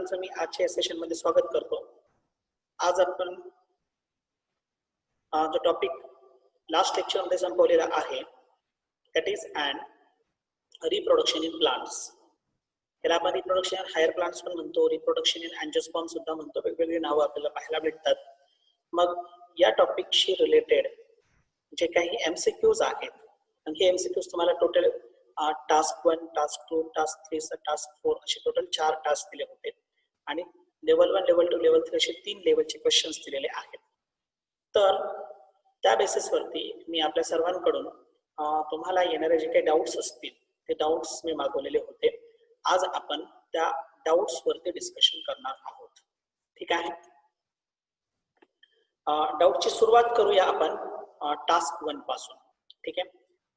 सर्वांचं मी आजच्या सेशन मध्ये स्वागत करतो. आज आपण जो टॉपिक लास्ट लेक्चर मध्ये संपवलेला आहे that is and reproduction in plants. याला आपण रिप्रोडक्शन हायर प्लांट्स पण म्हणतो, रिप्रोडक्शन इन अँजिओस्पर्म सुद्धा म्हणतो. वेगवेगळी नावं आपल्याला पाहायला भेटतात. मग या टॉपिकशी रिलेटेड जे काही एमसीक्यूज आहेत, आणि हे एमसीक्यूज तुम्हाला total task 1, task 2, task 3, task 4 असे टोटल 4 टास्क दिले होते आणि लेवल 1, लेवल 2, लेवल 3 असे 3 लेवलचे क्वेश्चन्स दिलेले आहेत. तर त्या बेसिसवरती मी आपल्या सर्वांकडून तुम्हाला येणारे जे काही डाऊट्स असतील ते डाऊट्स मी मागवलेले होते. आज आपण त्या डाऊट्स वरती डिस्कशन करणार आहोत. ठीक आहे. डाऊटची सुरुवात करूया आपण टास्क 1 पासून. ठीक आहे.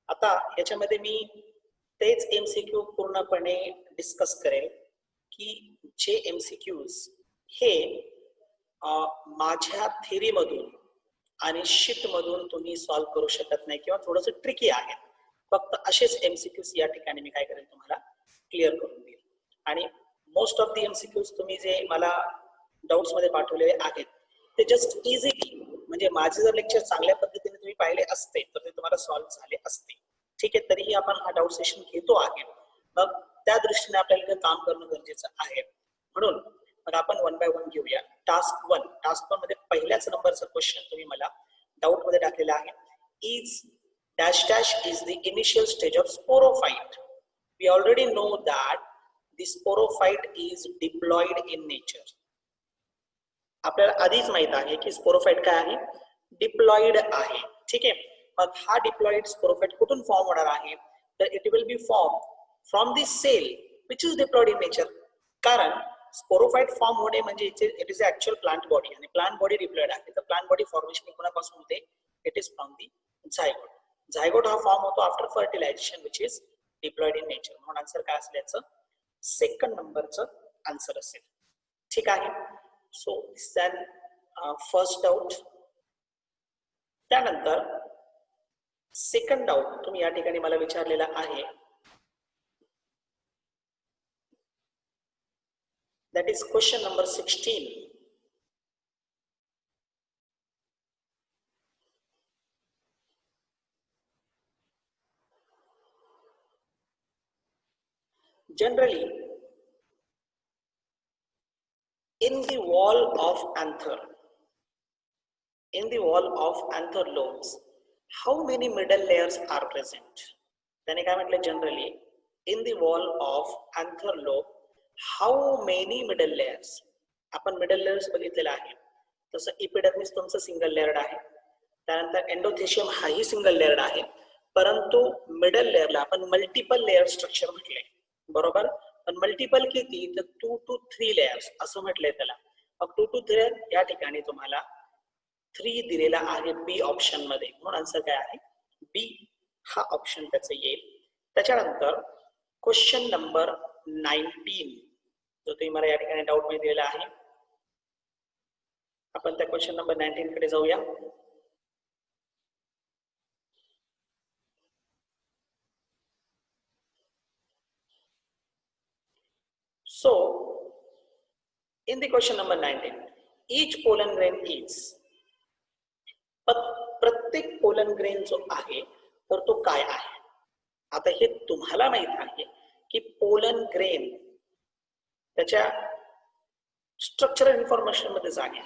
आता याच्यामध्ये मी तेच एमसीक्यू पूर्णपणे डिस्कस करेल की जे एमसीक्यूज हे माझ्या थेरी मधून आणि शीट मधून तुम्ही सॉल्व्ह करू शकत नाही किंवा थोडंसं ट्रिकी आहे. फक्त असेच एमसीक्यूज या ठिकाणी मी काय करेल तुम्हाला क्लिअर करून देईल. आणि मोस्ट ऑफ दी एमसीक्यूज तुम्ही जे मला डाऊट्स मध्ये पाठवलेले आहेत ते जस्ट इझिली, म्हणजे माझे जर लेक्चर चांगल्या पद्धतीने तुम्ही पाहिले असते तर ते तुम्हाला सॉल्व्ह झाले असते. ठीक आहे. तरीही आपण हा डाऊट सेशन घेतो आहे. मग त्या दृष्टीने आपल्याला काम करणं गरजेचं आहे. म्हणून मग आपण 1 बाय 1 घेऊया. टास्क 1. टास्क 1 मध्ये पहिल्याच नंबरचा क्वेश्चन तुम्ही मला डाऊट मध्ये टाकलेला आहे. Is dash dash is the initial stage of sporophyte. We already know that the sporophyte is diploid in nature. आपल्याला आधीच माहित आहे की स्पोरोफाइट काय आहे, डिप्लॉइड आहे. ठीक आहे. मग हा डिप्लॉइड स्पोरोफाइट कुठून फॉर्म होणार आहे, तर it will be form from the cell which is diploid in nature. कारण स्पोरोफाइट फॉर्म होणे म्हणजे it is actual plant body आणि प्लांट बॉडी डिप्लॉइड आहे. तर प्लांट बॉडी फॉर्मेशन कोणापासून होते, it is from the zygote. Zygote हा form होतो after fertilization which is diploid in nature. म्हणून आन्सर काय असेल याचं, सेकंड नंबरचं आन्सर असेल. ठीक आहे. So this is first doubt. त्यानंतर सेकंड डाऊट तुम्ही या ठिकाणी मला विचारलेला आहे, that is question number 16. Generally, in the wall of anther lobes, how many middle layers are present? त्याने काय म्हटलं, generally in the wall of anther lobe how many middle layers. आपण मिडल लेयर्स बघितलेला आहे. तसं इपिडर्मिस तुमचं single layered आहे. त्यानंतर एंडोथेशियम हाही सिंगल लेयर्ड आहे. परंतु मिडल लेयरला आपण मल्टिपल लेयर स्ट्रक्चर म्हटले. बरोबर. पण मल्टिपल किती, तर 2 to 3 लेयर्स असं म्हटलंय त्याला. मग 2 to 3 या ठिकाणी तुम्हाला 3 दिलेला आहे बी ऑप्शन मध्ये. म्हणून आन्सर काय आहे, बी हा ऑप्शन त्याचं येईल. त्याच्यानंतर क्वेश्चन नंबर 19 जो तुम्ही मला या ठिकाणी डाऊट मध्ये दिलेला आहे, आपण त्या क्वेश्चन नंबर 19 कडे जाऊया. So, in the question number 19, each pollen grain is. प्रत्येक पोलन ग्रेन जो आहे तर तो काय आहे. आता हे तुम्हाला माहित आहे की पोलन ग्रेन त्याच्या स्ट्रक्चरल इन्फॉर्मेशन मध्ये आहे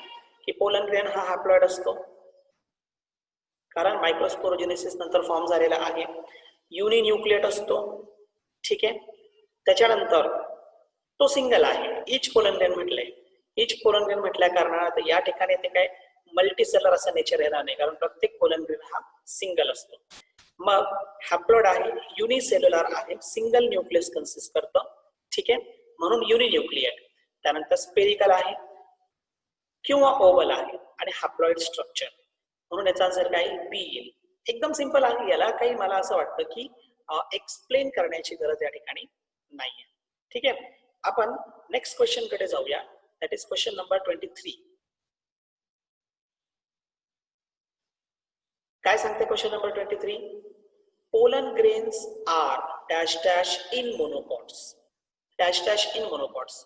की पोलन ग्रेन हा हॅप्लॉइड असतो, कारण मायक्रोस्पोरोजेनेसिस नंतर फॉर्म झालेला आहे. युनिन्यूक्लिएट असतो. ठीक आहे. त्याच्यानंतर तो सिंगल आहे. इच पोलन ग्रेन म्हटलंय. इच पोलन ग्रेन म्हटल्या कारणाने या ठिकाणी ते काय मल्टीसेलर असं नेचर येणार नाही, कारण प्रत्येक पोलन ग्रेन हा सिंगल असतो. मग हॅप्लॉइड आहे, युनिसेल्युलर आहे, सिंगल न्यूक्लियस कन्सिस्ट करतं. ठीक आहे. म्हणून युनिन्यूक्लिएट. त्यानंतर स्पेरिकल आहे किंवा ओव्हल आहे आणि हॅप्लॉइड स्ट्रक्चर. म्हणून याचा आन्सर काय, बी येईल. एकदम सिंपल आहे. याला काही मला असं वाटतं की एक्सप्लेन करण्याची गरज या ठिकाणी नाहीये. ठीक आहे. आपण नेक्स्ट क्वेश्चन कडे जाऊया. That is question number 23. काय सांगते question number 23, pollen grains are dash dash in monocots. Dash dash in monocots.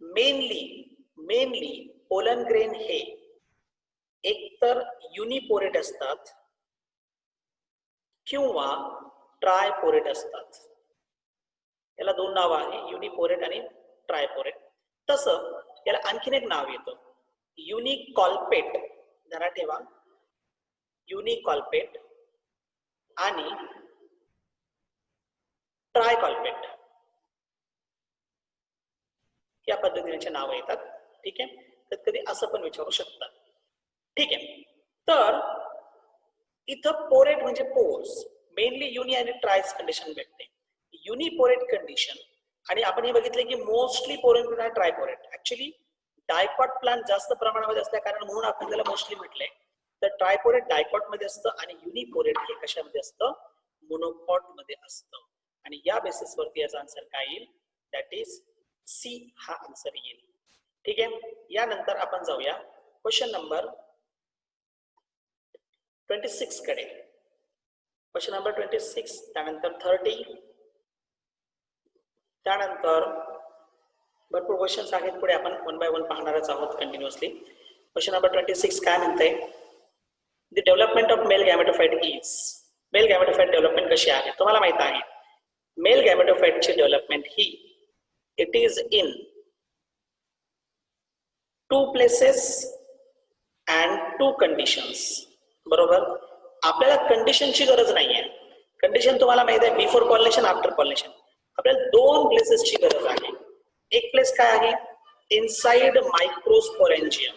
Mainly pollen grain हे एकतर युनिपोरेट असतात किंवा ट्रायपोरेट असतात. याला दोन नाव आहे, युनिपोरेट आणि ट्रायपोरेट. तसं याला आणखीन एक नाव येतं, युनिकॉल्पेट. जरा ठेवा, युनिकॉल्पेट आणि ट्रायकॉल्पेट या पद्धतीने नाव येतात. ठीक आहे, तर कधी असं पण विचारू शकतात. ठीक आहे, तर इथं पोरेट म्हणजे पोर्स, मेनली युनि आणि ट्रायस कंडिशन भेटते. युनिपोरेट कंडिशन आणि आपण हे बघितले की मोस्टली पोरेट आणि ट्रायपोरेट. ऍक्च्युली डायकॉट प्लांट जास्त प्रमाणामध्ये असल्या कारण म्हणून आपण त्याला मोस्टली म्हटलंय. तर ट्रायपोरेट डायकॉट मध्ये असतं आणि युनिपोरेट हे कशामध्ये असतं, मोनोकॉट मध्ये असतं. आणि या बेसिस वरती याचा आन्सर काय येईल, दॅट इज सी हा आन्सर येईल. ठीक आहे, यानंतर आपण जाऊया क्वेश्चन नंबर 26 कडे. क्वेश्चन नंबर 26, त्यानंतर 30, त्यानंतर भरपूर क्वेश्चन्स आहेत पुढे, आपण वन बाय वन पाहणारच आहोत कंटिन्युअसली. क्वेश्चन नंबर 26 काय म्हणते, the development of male gametophyte is. Male gametophyte development कशी आहे तुम्हाला माहित आहे. मेल गॅमेटोफाइटची डेव्हलपमेंट ही it is in 2 places and 2 conditions. बरोबर, आपल्याला कंडिशनची गरज नाहीये. कंडिशन तुम्हाला माहित आहे, बिफोर पॉलिनेशन, आफ्टर पॉलिनेशन. आपल्याला 2 प्लेसेसची गरज आहे. एक प्लेस काय आहे, इनसाइड मायक्रोस्पोरेंजियम,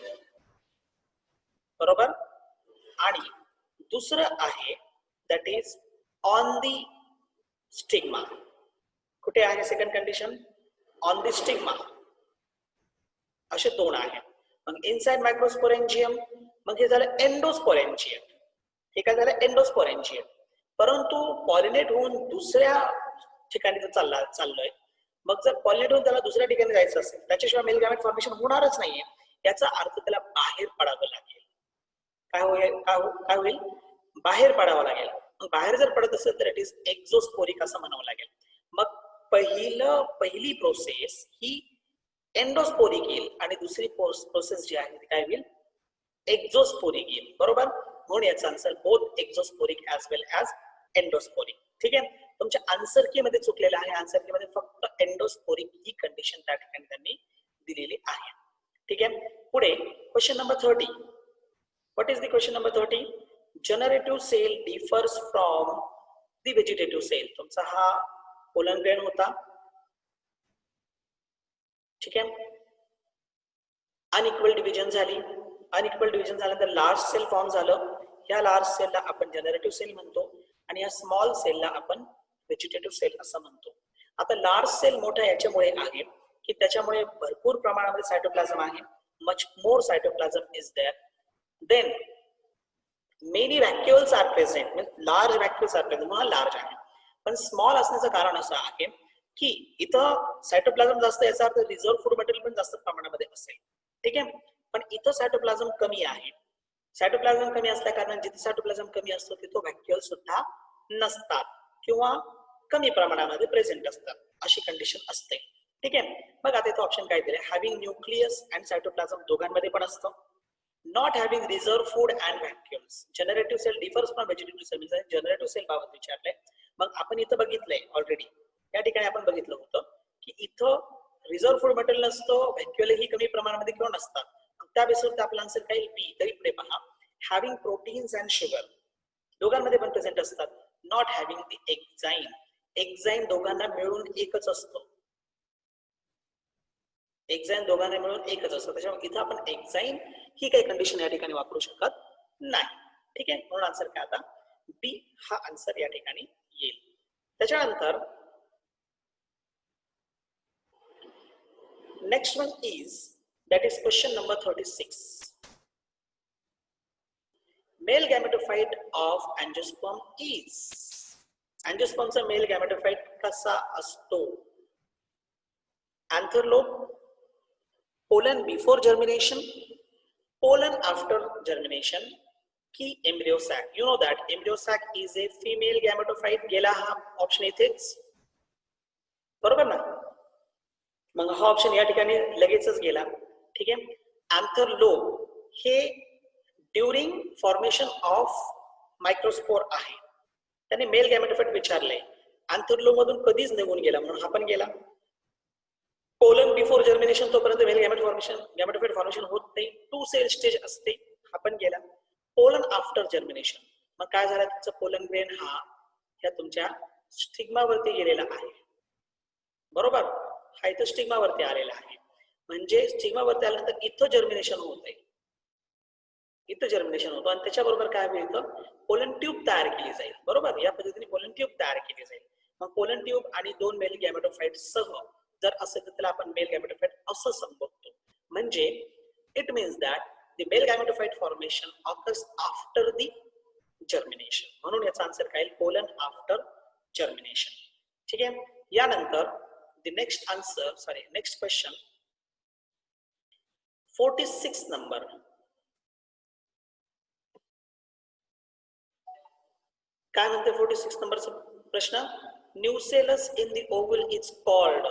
बरोबर, आणि दुसरं आहे that is on the stigma. कुठे आहे second condition, on the stigma. असे 2 आहेत. मग इनसाइड मायक्रोस्पोरेंजियम, मग हे झालं एंडोस्पोरेंजियम. हे काय झालं, एंडोस्पोरेंजियम. परंतु पॉलिनेट होऊन दुसऱ्या ठिकाणी जर चाललोय, मग जर पॉलिनेट होऊन त्याला दुसऱ्या ठिकाणी जायचं असेल, त्याच्याशिवाय मेल गॅमेट फॉर्मेशन होणारच नाहीये. याचा अर्थ त्याला बाहेर पडावं लागेल. काय होईल, बाहेर पडावं लागेल. मग बाहेर जर पडत असेल तर इट इज एक्झोस्पोरिक असं म्हणावं लागेल. मग पहिली प्रोसेस ही एंडोस्पोरिक येईल आणि दुसरी प्रोसेस जी आहे ती काय होईल, एक्झोस्पोरिक येईल. बरोबर, म्हणून याचा आन्सर बोथ एक्झोस्पोरिक ऍज वेल ऍज एंडोस्पोरिक. ठीक आहे, तुमच्या आन्सर की मध्ये चुकलेलं आहे. आन्सर की मध्ये फक्त एंडोस्पोरिक ही कंडिशन त्या ठिकाणी त्यांनी दिलेली आहे. ठीक आहे, पुढे question number 30. What is the question number 30, generative cell differs from the vegetative cell. तुमचा हा पोलन ग्रेन होता. ठीक आहे, अनइक्वल डिव्हिजन झाली. अनइक्वल डिव्हिजन झाल्यानंतर लार्ज सेल फॉर्म झालं. या लार्ज सेलला आपण जनरेटिव्ह सेल म्हणतो आणि या स्मॉल सेलला आपण व्हेजिटेटिव्ह सेल असं म्हणतो. आता लार्ज सेल मोठा याच्यामुळे आहे की त्याच्यामुळे भरपूर प्रमाणामध्ये सायटोप्लाझम आहे. Much more cytoplasm is there. Then many vacuoles are present, large vacuoles are present, म्हणून लार्ज आहे. पण स्मॉल असण्याचं कारण असं आहे की इथं सायटोप्लाझम जास्त, याचा अर्थ रिझर्व्ह फूड मटेरियल पण जास्त प्रमाणामध्ये असेल. ठीक आहे, पण इथं सायटोप्लाझम कमी आहे. सायटोप्लाझम कमी असल्या कारण जिथे सायटोप्लाझम कमी असतो तिथं व्हॅक्युल सुद्धा नसतात किंवा कमी प्रमाणामध्ये प्रेझेंट असतात, अशी कंडिशन असते. ठीक आहे, मग आता इथं ऑप्शन काय दिले, हॅव्हिंग न्यूक्लियस अँड सायटोप्लाझम दोघांमध्ये पण असतं. Not having reserve food and vacuoles. Generative cell differs from vegetative cell, म्हणजे जनरेटिव्ह सेल बाबत विचारलंय. मग आपण इथं बघितलंय ऑलरेडी, या ठिकाणी आपण बघितलं होतं की इथं रिझर्व्ह फूड मटेरियल नसतो, व्हॅक्युलही कमी प्रमाणामध्ये किंवा नसतात. त्या बेसिसवर आपला आन्सर काय येईल, बी. तरी पुढे पहा, हॅव्हिंग प्रोटीन्स अँड शुगर दोघांमध्ये पण प्रेझेंट असतात. Not having the exine. Exine दोघांना मिळून एकच असतो. एक्झाईन दोघांना मिळून एकच असतं. त्याच्यामुळे इथं आपण एक्झाईन ही काही कंडिशन या ठिकाणी वापरू शकत नाही. ठीक आहे, म्हणून आन्सर काय आता बी हा आन्सर या ठिकाणी येईल. त्याच्यानंतर next one is, that is question number 36. Male gametophyte of angiosperm is. Angiospermचा मेल गॅमेटोफाइट कसा असतो, anthrope, pollen before germination, pollen after germination की embryo sac. You know that embryo sac is a female gametophyte. गेला हा option इथेच, बरोबर ना. मग हा ऑप्शन या ठिकाणी लगेचच गेला. ठीक आहे. अँथरलोब हे ड्युरिंग फॉर्मेशन ऑफ मायक्रोस्पोर आहे. त्याने मेल गॅमेटोफाइट विचारलंय. अँथरलोब मधून कधीच निघून गेला म्हणून हा पण गेला. पोलन बिफोर जर्मिनेशन तोपर्यंत मेल गॅमेटोफाइट फॉर्मेशन होत नाही. 2 सेल स्टेज असते, हा पण गेला. पोलन आफ्टर जर्मिनेशन, मग काय झालं तुमचं पोलन ग्रेन हा ह्या तुमच्या स्टिग्मावरती गेलेला आहे. बरोबर, हा इथं स्टिग्मावरती आलेला आहे. म्हणजे स्टिग्मावरती आल्यानंतर इथं जर्मिनेशन होत आहे, इथं जर्मिनेशन होतं आणि त्याच्याबरोबर काय होईल, इथं पोलन ट्यूब तयार केली जाईल. बरोबर, या पद्धतीने पोलन ट्यूब तयार केली जाईल. मग पोलन ट्यूब आणि 2 मेल गॅमेटोफाइट सह जर असेल तर त्याला आपण मेल गॅमेटोफाइट असं संबोधतो. म्हणजे it means that the male gametophyte formation occurs after the germination. म्हणून याचा आन्सर काय, पोलन आफ्टर जर्मिनेशन. ठीक आहे. यानंतर the next answer, sorry next question 46 number. काय म्हणते 46 नंबरचा प्रश्न, nucellus in the oval is called.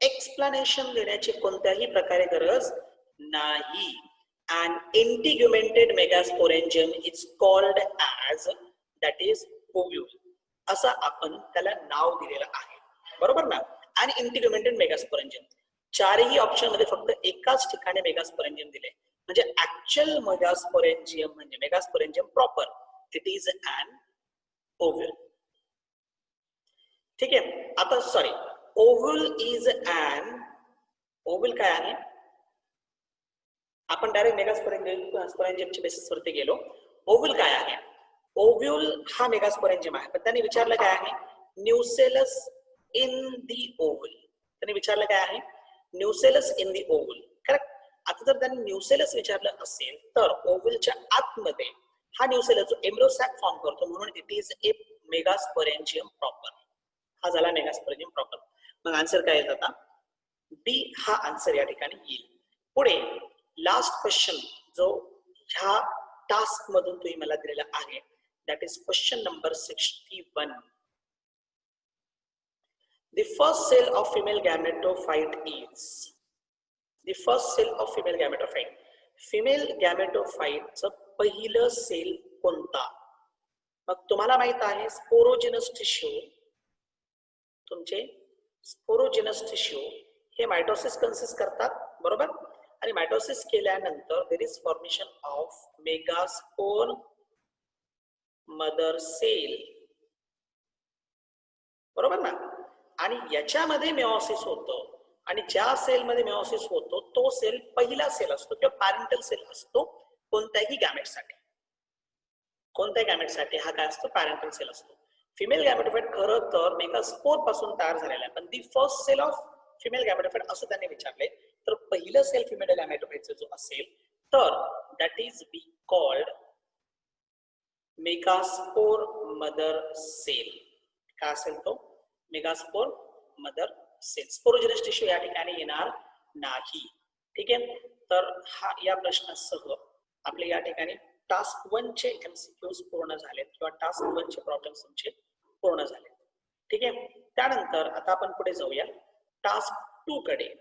Explanation देण्याची कोणत्याही प्रकारे गरज नाही. an integumented megasporangium is called as, that is ovule. असं आपण त्याला नाव दिलेलं आहे. बरोबर ना. आणि इंटिग्युमेंटेड मेगास्पोरेंजियम, चारही ऑप्शन मध्ये फक्त एकाच ठिकाणी मेगास्पोरेंजियम दिले. म्हणजे ऍक्च्युअल मेगास्पोरेंजियम म्हणजे megasporangium proper, it is an ovule. ठीक आहे. आता sorry, ovule is an, ovule काय आहे, आपण डायरेक्ट मेगास्पोरेंजियमच्या बेसिसवरती गेलो. ओव्हल काय आहे, ओव्ह्यूल हा मेगास्पोरेंजियम आहे. पण त्यांनी विचारलं काय आहे, न्यूसेलस इन दी ओव्हल. त्यांनी विचारलं काय आहे, nucellus in the oval. Correct. आता जर त्यांनी न्यूसेलस विचारलं असेल तर ओव्हलच्या आतमध्ये हा न्यूसेलस जो एम्ब्रियोसॅक फॉर्म करतो, म्हणून it is A megasporangium proper. हा झाला मेगास्पोरेंजियम प्रॉपर. मग आन्सर काय येत आता, बी हा आन्सर या ठिकाणी येईल. पुढे लास्ट क्वेश्चन जो ह्या टास्क मधून तुम्ही मला दिलेला आहे, that is question number 61. The first cell of female gametophyte is, the first cell of female gametophyte, female gametophyte चं पहिलं सेल कोणता. मग तुम्हाला माहित आहे स्पोरोजिनस टिश्यू, तुमचे स्पोरोजिनस टिश्यू हे मायटोसिस कन्सिस्ट करतात. बरोबर. आणि मायटोसिस केल्यानंतर there is formation of megaspore mother cell. बरोबर ना. आणि याच्यामध्ये मेओसिस होतं, आणि ज्या सेल मध्ये मेओसिस होतो तो सेल पहिला सेल असतो किंवा पॅरेंटल सेल असतो कोणत्याही गॅमेटसाठी. कोणत्याही गॅमेटसाठी हा काय असतो, पॅरेंटल सेल असतो. फिमेल गॅमेटोफाइट खरं तर मेगास्पोर पासून तयार झालेला आहे, पण the first cell of female gametophyte असं त्यांनी विचारले. तर पहिलं सेल फिमेल गॅमेटोफाइटचं जो असेल तर that is be called megaspore mother cell. काय असेल तो, megaspore mother cell. Sporogenous tissue या ठिकाणी येणार नाही. ठीक आहे. तर हा या प्रश्नासह आपले या ठिकाणी टास्क 1 चे एमसीक्यूज पूर्ण झालेत किंवा टास्क 1 चे प्रॉब्लेम्स तुमचे पूर्ण झालेत. ठीक आहे. त्यानंतर आता आपण पुढे जाऊया टास्क 2 कडे.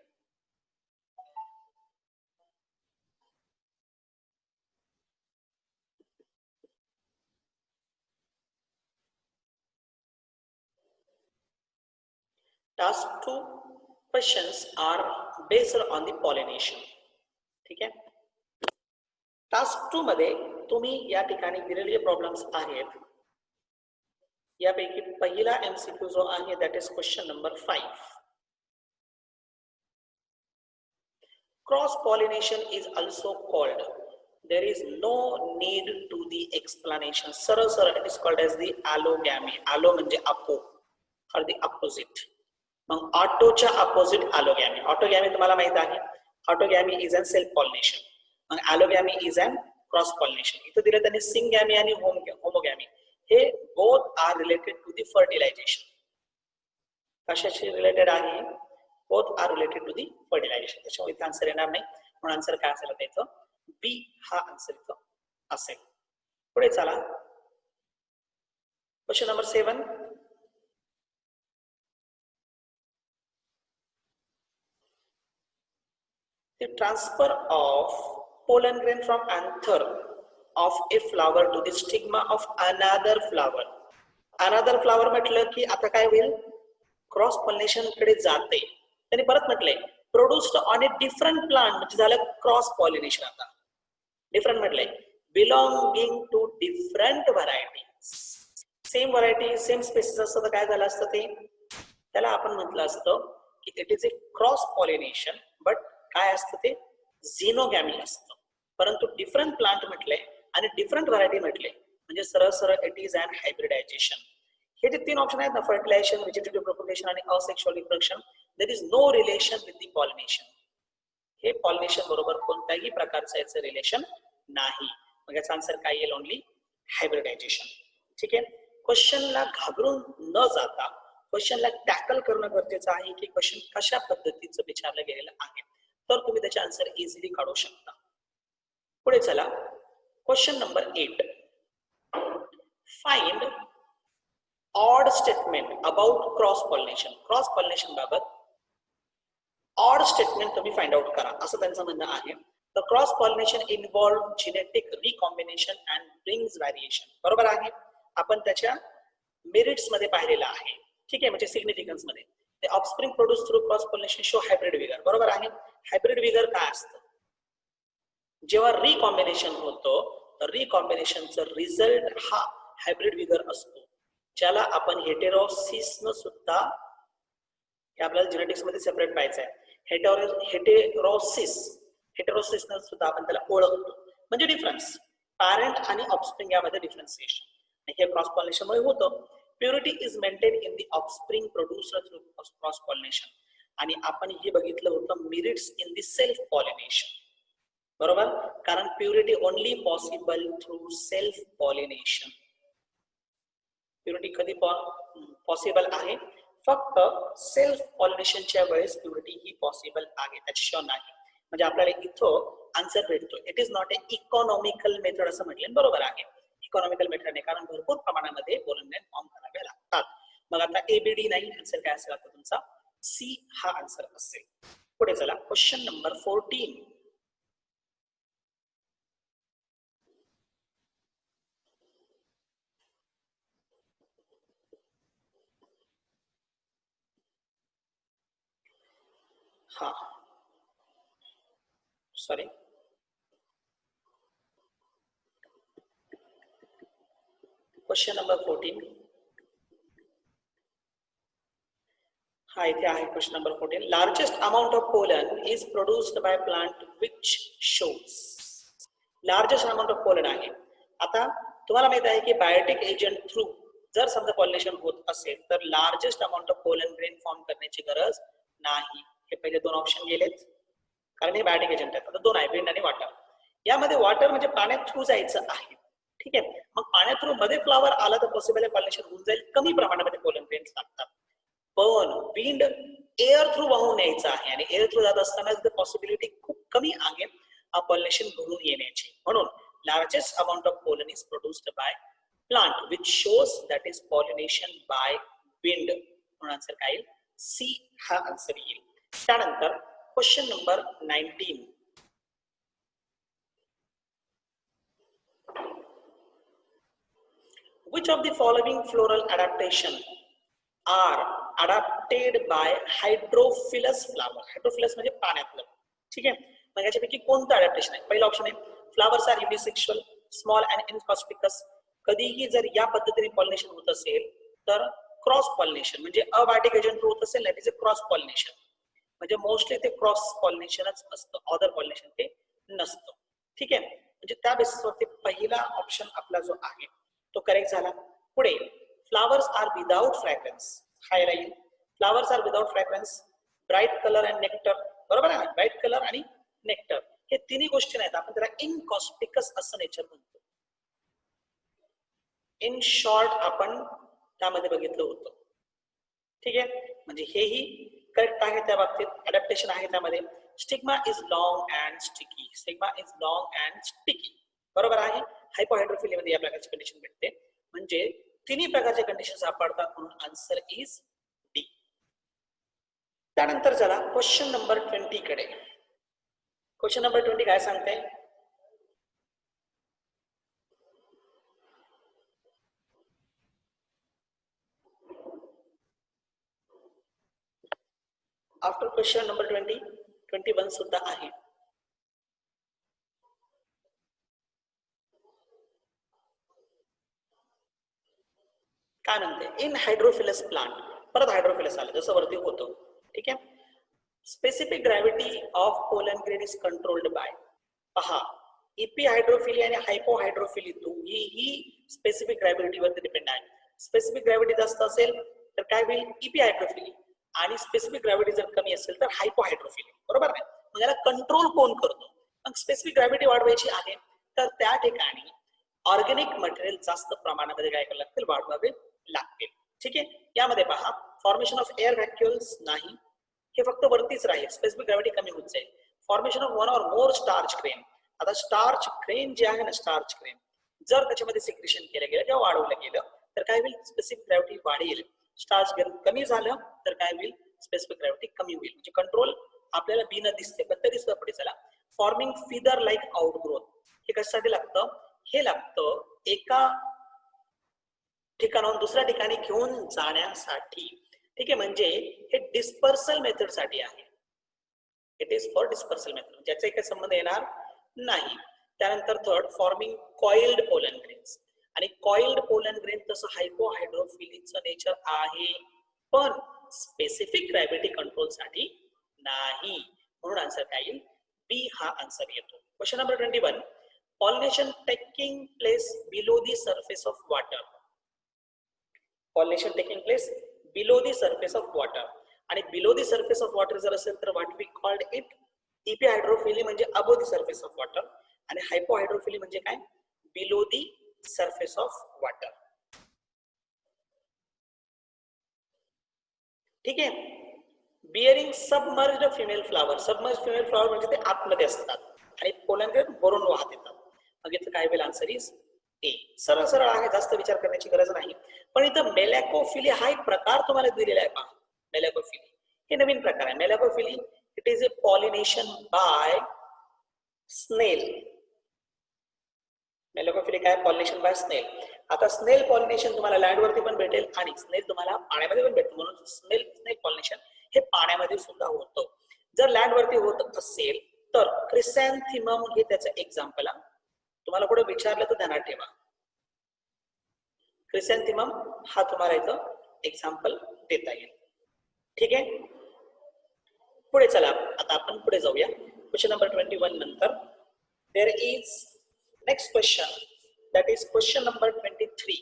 Task 2 questions are based on the pollination. ठीक आहे. टास्क 2 मध्ये तुम्ही या ठिकाणी दिलेले प्रॉब्लेम्स आहेत, यापैकी पहिला एमसीक्यू जो आहे that is question number 5. Cross pollination is also called, there is no need to the explanation. सरळ सरळ it is called as the allogamy. allo म्हणजे अपो or the opposite. मग ऑटोच्या अपोजिट अलोगॅमी. ऑटोगॅमी तुम्हाला माहित आहे, autogamy is an self pollination. मग allogamy is an cross pollination. इथं दिलं त्यांनी सिंगॅमी आणि होमोगॅमी. हे both are related to the fertilization. कशाशी रिलेटेड आहे, both are related to the fertilization. त्याच्यामुळे इथे आन्सर येणार नाही. म्हणून आन्सर काय असेल त्याचं, बी हा आन्सर इथं असेल. पुढे चला question number 7. Transfer of pollen grain from anther of a flower to the stigma of another flower. Another flower म्हटलं की आता काय होईल, क्रॉस पॉलिनेशन कडे जाते. त्यांनी परत म्हटलंय produced on a different plant, म्हणजे झालं क्रॉस पॉलिनेशन. आता डिफरंट म्हटलंय belonging to different variety. Same variety same species असतं तर काय झालं असतं, ते त्याला आपण म्हटलं असतं की it is A cross pollination, but काय असतं ते झिनोगॅमी असतं. परंतु डिफरंट प्लांट म्हटले आणि डिफरंट व्हरायटी म्हटले म्हणजे सरळ सरळ इट इज अन हायब्रिडायझेशन. हे जे तीन ऑप्शन आहेत ना, फर्टिलायझेशन, व्हेजिटेटिव्ह प्रोपगेशन आणि asexual reproduction, there is no relation with the pollination. हे पॉलिनेशन बरोबर कोणत्याही प्रकारचं याचं रिलेशन नाही. मग याचा आन्सर काय येईल, ओनली हायब्रिडायझेशन. ठीक आहे. क्वेश्चनला घाबरून न जाता क्वेश्चनला टॅकल करणं गरजेचं आहे की क्वेश्चन कशा पद्धतीचं विचारलं गेलेलं आहे, तर तुम्ही त्याचे आन्सर इझिली काढू शकता. पुढे चला, question number 8. Find odd statement about cross pollination. Cross pollination बाबत ऑड स्टेटमेंट तुम्ही फाइंड आउट करा, असं त्यांचं म्हणणं आहे. The cross pollination involve genetic recombination and brings variation. बरोबर आहे, आपण त्याच्या मेरिट्स मध्ये पाहिलेलं आहे. ठीक आहे, म्हणजे सिग्निफिकन्स मध्ये the offspring produce through cross pollination show hybrid vigour. बरोबर आहे. हायब्रिड विगर काय असतं, जेव्हा रिकॉम्बिनेशन होतो तर रिकॉम्बिनेशनचा रिझल्ट हा हायब्रिड विगर असतो, ज्याला आपण हेटेरोसिस न सुद्धा, हे आपल्याला जेनेटिक्स मध्ये सेपरेट पाहायचं आहे, हेटेरोसिस न सुद्धा आपण त्याला ओळखतो. म्हणजे डिफरन्स पॅरेंट आणि ऑफस्प्रिंग यामध्ये डिफरन्सिएशन, हे क्रॉस पॉलिनेशन मुळे होतं. Purity is maintain in the offspring produced through cross pollination. आणि आपण हे बघितलं होतं merits in the self pollination. बरोबर, कारण purity only possible through self pollination. Purity कधी पॉसिबल आहे, फक्त सेल्फ पॉलिनेशनच्या वेळेस प्युरिटी ही पॉसिबल आहे, त्याच्याशिवाय नाही. म्हणजे आपल्याला इथं आन्सर भेटतो it is not a economical method असं म्हटलं. बरोबर आहे, इकॉनॉमिकल मेथड नाही, कारण भरपूर प्रमाणामध्ये पोलन ग्रेन फॉर्म करावे लागतात. मग आता एबीडी नाही, आन्सर काय असेल आता तुमचा सी हा आन्सर असेल. पुढे चला, क्वेश्चन नंबर 14. हा सॉरी, क्वेश्चन नंबर 14. हा इथे आहे question number 14. Largest amount of pollen is produced by plant which shows. Largest amount of pollen आहे. आता तुम्हाला माहित आहे की बायोटिक एजंट थ्रू जर समजा पॉलिनेशन होत असेल तर largest amount of pollen grain form करण्याची गरज नाही. हे पहिले दोन ऑप्शन गेलेत, कारण हे बायोटिक एजंट आहेत. आता दोन आहे, विंड आणि वॉटर. यामध्ये वॉटर म्हणजे पाण्यात थ्रू जायचं आहे. ठीक आहे, मग पाण्यात थ्रू मध्ये फ्लावर आला तर पॉसिबल आहे पॉलिनेशन होऊन जाईल, कमी प्रमाणामध्ये पोलन ग्रेन्स लागतात. पण विंड एअर थ्रू वाहून न्यायचं आहे आणि एअर थ्रू जात असताना पॉसिबिलिटी खूप कमी आहे पॉलिनेशन घडून येण्याची. म्हणून largest amount of pollen is produced by plant which shows that is pollination by wind. म्हणून आन्सर काय येईल, सी हा आन्सर येईल. त्यानंतर question number 19. Which of the following floral adaptation are adapted by hydrophilous flower? Hydrophilous म्हणजे पाण्यातलं. ठीक आहे, मग याच्यापैकी कोणतं अडॅप्टेशन आहे? पहिला ऑप्शन आहे फ्लावर्स आर युनिसेक्शुअल, स्मॉल अँड इनकॉस्पिकस. कधीही जर या पद्धतीने पॉलिनेशन होत असेल तर क्रॉस पॉलिनेशन म्हणजे अबायोटिक एजंट होत असेल ना, तिचे क्रॉस पॉलिनेशन म्हणजे मोस्टली ते क्रॉस पॉलिनेशनच असतं, ऑदर पॉलिनेशन ते नसतं. ठीक आहे, म्हणजे त्या बेसिसवरती पहिला ऑप्शन आपला जो आहे तो करेक्ट झाला. पुढे फ्लावर्स आर विदाउट फ्रॅग्रन्स, हाय राहील. Flowers are without fragrance, bright colour and nectar. बरोबर आहे, ब्राईट कलर आणि नेक्टर हे तिन्ही गोष्टी नाहीत, आपण त्याला इनकॉस्पिकस असं नेचर म्हणतो. इन शॉर्ट आपण त्यामध्ये बघितलं होतं. ठीक आहे, म्हणजे हेही करेक्ट आहे त्या बाबतीत, अडॅप्टेशन आहे त्यामध्ये. Stigma is long and sticky, stigma is long and sticky. बरोबर आहे, हायपोहायड्रोफिली मध्ये या प्रकारची कंडिशन भेटते. म्हणजे तिन्ही प्रकारचे कंडिशन सापडतात, म्हणून आन्सर इज डी. त्यानंतर चला क्वेश्चन नंबर 20 कडे. क्वेश्चन नंबर 20 काय सांगते? आफ्टर क्वेश्चन नंबर 20, 21 सुद्धा आहे. काय म्हणते? इन हायड्रोफिलस प्लांट, परत हायड्रोफिलस आलं जसं वरती होतं. ठीक आहे. Specific gravity of pollen grain is controlled by. पहा, इपी हायड्रोफिली आणि हायपो हायड्रोफिली दोन्हीही स्पेसिफिक ग्रॅव्हिटीवरती डिपेंड आहे. स्पेसिफिक ग्रॅव्हिटी जास्त असेल तर काय होईल? इपी हायड्रोफिली, आणि स्पेसिफिक ग्रॅव्हिटी जर कमी असेल तर हायपो हायड्रोफिली. बरोबर आहे? मग याला कंट्रोल कोण करतो? मग स्पेसिफिक ग्रॅव्हिटी वाढवायची आहे तर त्या ठिकाणी ऑर्गॅनिक मटेरियल जास्त प्रमाणामध्ये काय करायला लागतील? वाढवावे लागतील. ठीक आहे. यामध्ये पहा, फॉर्मेशन ऑफ एअर व्हॅक्युल्स नाही, हे फक्त वरतीच राहील, स्पेसिफिक ग्रॅव्हिटी कमी होत जाईल. Formation of one or more starch grain. आता स्टार्च ग्रेन जे आहे ना, स्टार्च ग्रेन जर त्याच्यामध्ये सिक्रेशन केलं गेलं किंवा वाढवलं गेलं तर काय होईल? स्पेसिफिक ग्रॅव्हिटी वाढेल. स्टार्च ग्रेन कमी झालं तर काय होईल? स्पेसिफिक ग्रॅव्हिटी कमी होईल. म्हणजे कंट्रोल आपल्याला बी न दिसते पण तरी सुद्धा पुढे चला. फॉर्मिंग फिदर लाईक आउटग्रोथ, हे कशासाठी लागतं? हे लागतं एका ठिकाणाहून दुसऱ्या ठिकाणी घेऊन जाण्यासाठी. ठीक आहे. म्हणजे हे डिस्पर्सल मेथड साठी आहे. It is for dispersal method, ज्याचा काही संबंध येणार नाही. त्यानंतर third, forming coiled pollen grains. आणि कॉइल्ड पोलन ग्रेन तसं हायपो हायड्रोफिलीचं नेचर आहे पण स्पेसिफिक ग्रॅव्हिटी कंट्रोल साठी नाही. म्हणून आन्सर काय येईल? बी हा आन्सर येतो. Question number 21, pollination taking place below the surface of water. Pollination taking place below the surface of water. आणि below the surface of water जर असेल तर what we called it? Epihydrophily म्हणजे above the surface of water, आणि hypohydrophily म्हणजे काय? Below the surface of water. ठीक आहे. Bearing submerged female flower. Submerge female flower म्हणजे ते आतमध्ये असतात आणि पोलन ग्रेन वरून वाहत येतात. मग इथं काय होईल? Answer is a. सरळ सरळ आहे, जास्त विचार करण्याची गरज नाही. पण इथं मेलॅकोफिली हा एक प्रकार तुम्हाला दिलेला आहे. पहा, मेलॅकोफिली हे नवीन प्रकार आहे. Malacophily it is a pollination by snail. Malacophily काय? पॉलिनेशन बाय स्नेल. आता स्नेल पॉलिनेशन तुम्हाला लँडवरती पण भेटेल आणि स्नेल तुम्हाला पाण्यामध्ये पण भेटतो. म्हणून स्नेल पॉलिनेशन हे पाण्यामध्ये सुद्धा होतं. जर लँडवरती होत असेल तर क्रिसॅन्थिमम हे त्याचं एक्झाम्पल आहे. तुम्हाला कुठे विचारलं तर ध्यानात ठेवा. क्रिसॅन्थिमम हा तुम्हाला इथं एक्झाम्पल देता येईल. ठीक आहे. पुढे चला, आता आपण पुढे जाऊया. क्वेश्चन नंबर 21 नंतर there is next question, that is question number 23.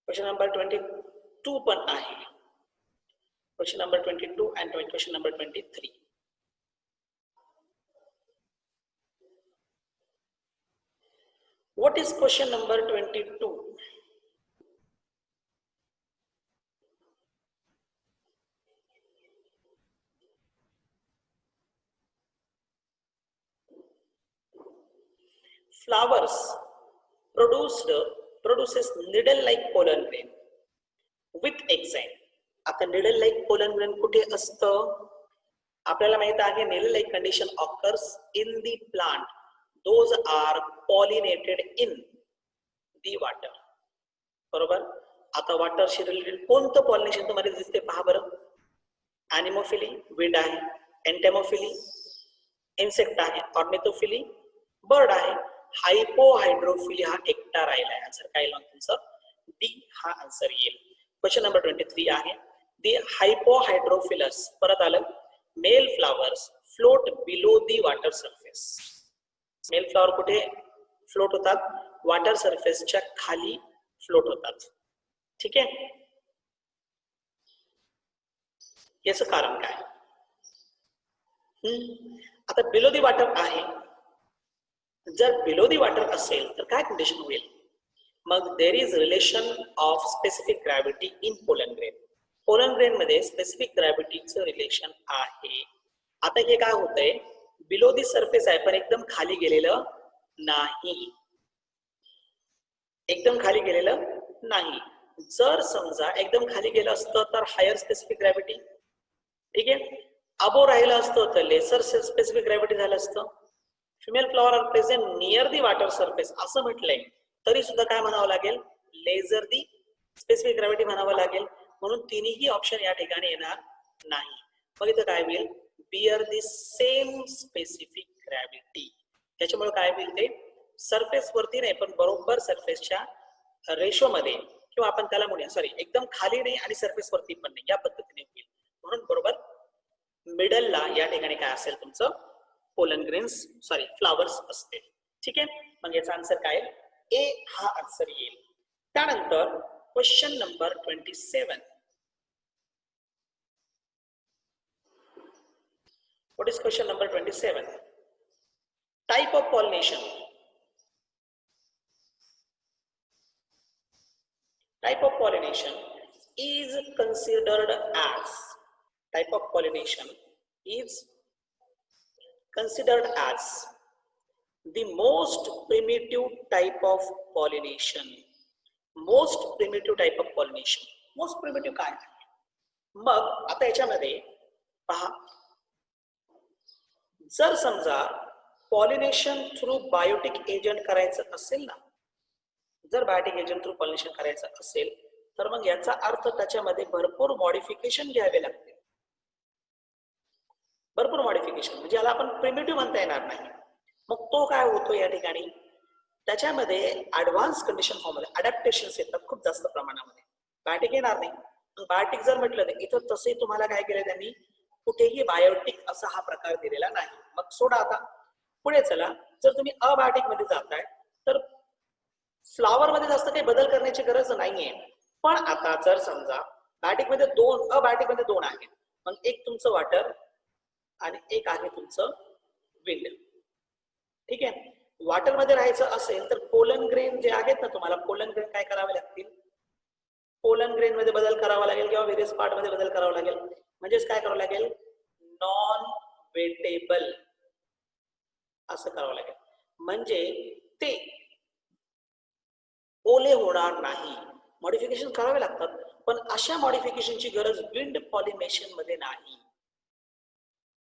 Question number 22 पण आहे. Question number 22 and question number 23. What is question number 22? Flowers produces needle like pollen grain with exine. आता needle like pollen grain कुठे असतं? आपल्याला माहित आहे needle like condition occurs in the plant. Those are pollinated in the water. बरोबर. आता वॉटरशी related कोणतं pollination तुम्हाला दिसते? पहा बरं. ॲनिमोफिली विंड आहे, एंटेमोफिली इन्सेक्ट आहे, ऑर्निथोफिली बर्ड आहे, हायपो हायड्रोफिली हा एकटा राहिला आहे. आन्सर काय येईल तुमचं? डी हा आन्सर येईल. क्वेश्चन नंबर 23 आहे. दी हायपो हायड्रोफिलस, परत आलं, male flowers float below the water surface. Male flower कुठे फ्लोट होतात? वॉटर सरफेसच्या खाली फ्लोट होतात. ठीक आहे. याचं कारण काय? आता बिलो दी वॉटर आहे. जर बिलो दी वॉटर असेल तर काय कंडिशन होईल? मग there is relation of specific gravity in pollen grain. Pollen grain मध्ये स्पेसिफिक ग्रॅव्हिटीचं रिलेशन आहे. आता हे काय होतंय? बिलो दी सरफेस आहे पण एकदम खाली गेलेलं नाही. एकदम खाली गेलेलं नाही. जर समजा एकदम खाली गेलं असतं तर हायर स्पेसिफिक ग्रॅव्हिटी, ठीक आहे. अबो राहिलं असतं तर लेसर स्पेसिफिक ग्रॅव्हिटी झालं असतं. Female flower are present near the water surface असं म्हटलंय तरी सुद्धा काय म्हणावं लागेल, लेझर दी स्पेसिफिक ग्रॅव्हिटी म्हणावं लागेल. म्हणून तिन्ही ऑप्शन या ठिकाणी येणार नाही. मग इथं काय होईल, bear the same specific gravity. त्याच्यामुळे काय होईल, ते सरफेस वरती नाही पण बरोबर सरफेसच्या रेशो मध्ये, किंवा आपण त्याला म्हणूया सॉरी एकदम खाली नाही आणि सरफेस वरती पण नाही, या पद्धतीने होईल. म्हणून बरोबर मिडलला या ठिकाणी काय असेल तुमचं, पोलन ग्रेन्स सॉरी फ्लावर्स असते. ठीक आहे. मग याचा आन्सर काय, ए हा आन्सर येईल. त्यानंतर question number 27. What is question number 27? Type of pollination. Type of pollination is considered as, type of pollination is considered as the most primitive type of pollination. Most primitive type of pollination. Most primitive काय आहे? मग आता याच्यामध्ये पहा, जर समजा pollination through Biotique agent करायचं असेल ना, जर बायोटिक एजंट थ्रू पॉलिनेशन करायचं असेल तर मग याचा अर्थ त्याच्यामध्ये भरपूर मॉडिफिकेशन घ्यावे लागते. भरपूर मॉडिफिकेशन म्हणजे याला आपण प्रिमिटिव्ह म्हणता येणार नाही. मग तो काय होतो या ठिकाणी, त्याच्यामध्ये ऍडव्हान्स कंडिशन फॉर्ममध्ये अडॅप्टेशन्स येतात खूप जास्त प्रमाणामध्ये. बायोटिक येणार नाही. बायोटिक जर म्हटलं तर इथं तसे तुम्हाला काय केलं त्यांनी, कुठेही बायोटिक असा हा प्रकार दिलेला नाही. मग सोडा आता पुढे चला. जर तुम्ही अबायोटिक मध्ये जाताय तर फ्लावर मध्ये जास्त काही बदल करण्याची गरज नाहीये. पण आता जर समजा बायोटिक मध्ये दोन, अबायोटिक मध्ये दोन आहेत, मग एक तुमचं वॉटर आणि एक आहे तुमचं विंड. ठीक आहे. वॉटर मध्ये राहायचं असेल तर पोलन ग्रेन जे आहेत ना, तुम्हाला पोलन ग्रेन काय करावे लागतील, पोलन ग्रेन मध्ये बदल करावा लागेल किंवा व्हेरियस पार्ट मध्ये बदल करावा लागेल. म्हणजेच काय करावं लागेल, नॉन वेटेबल असं करावं लागेल. म्हणजे ते ओले होणार नाही. मॉडिफिकेशन करावे लागतात, पण अशा मॉडिफिकेशनची गरज विंड पॉलिनेशन मध्ये नाही.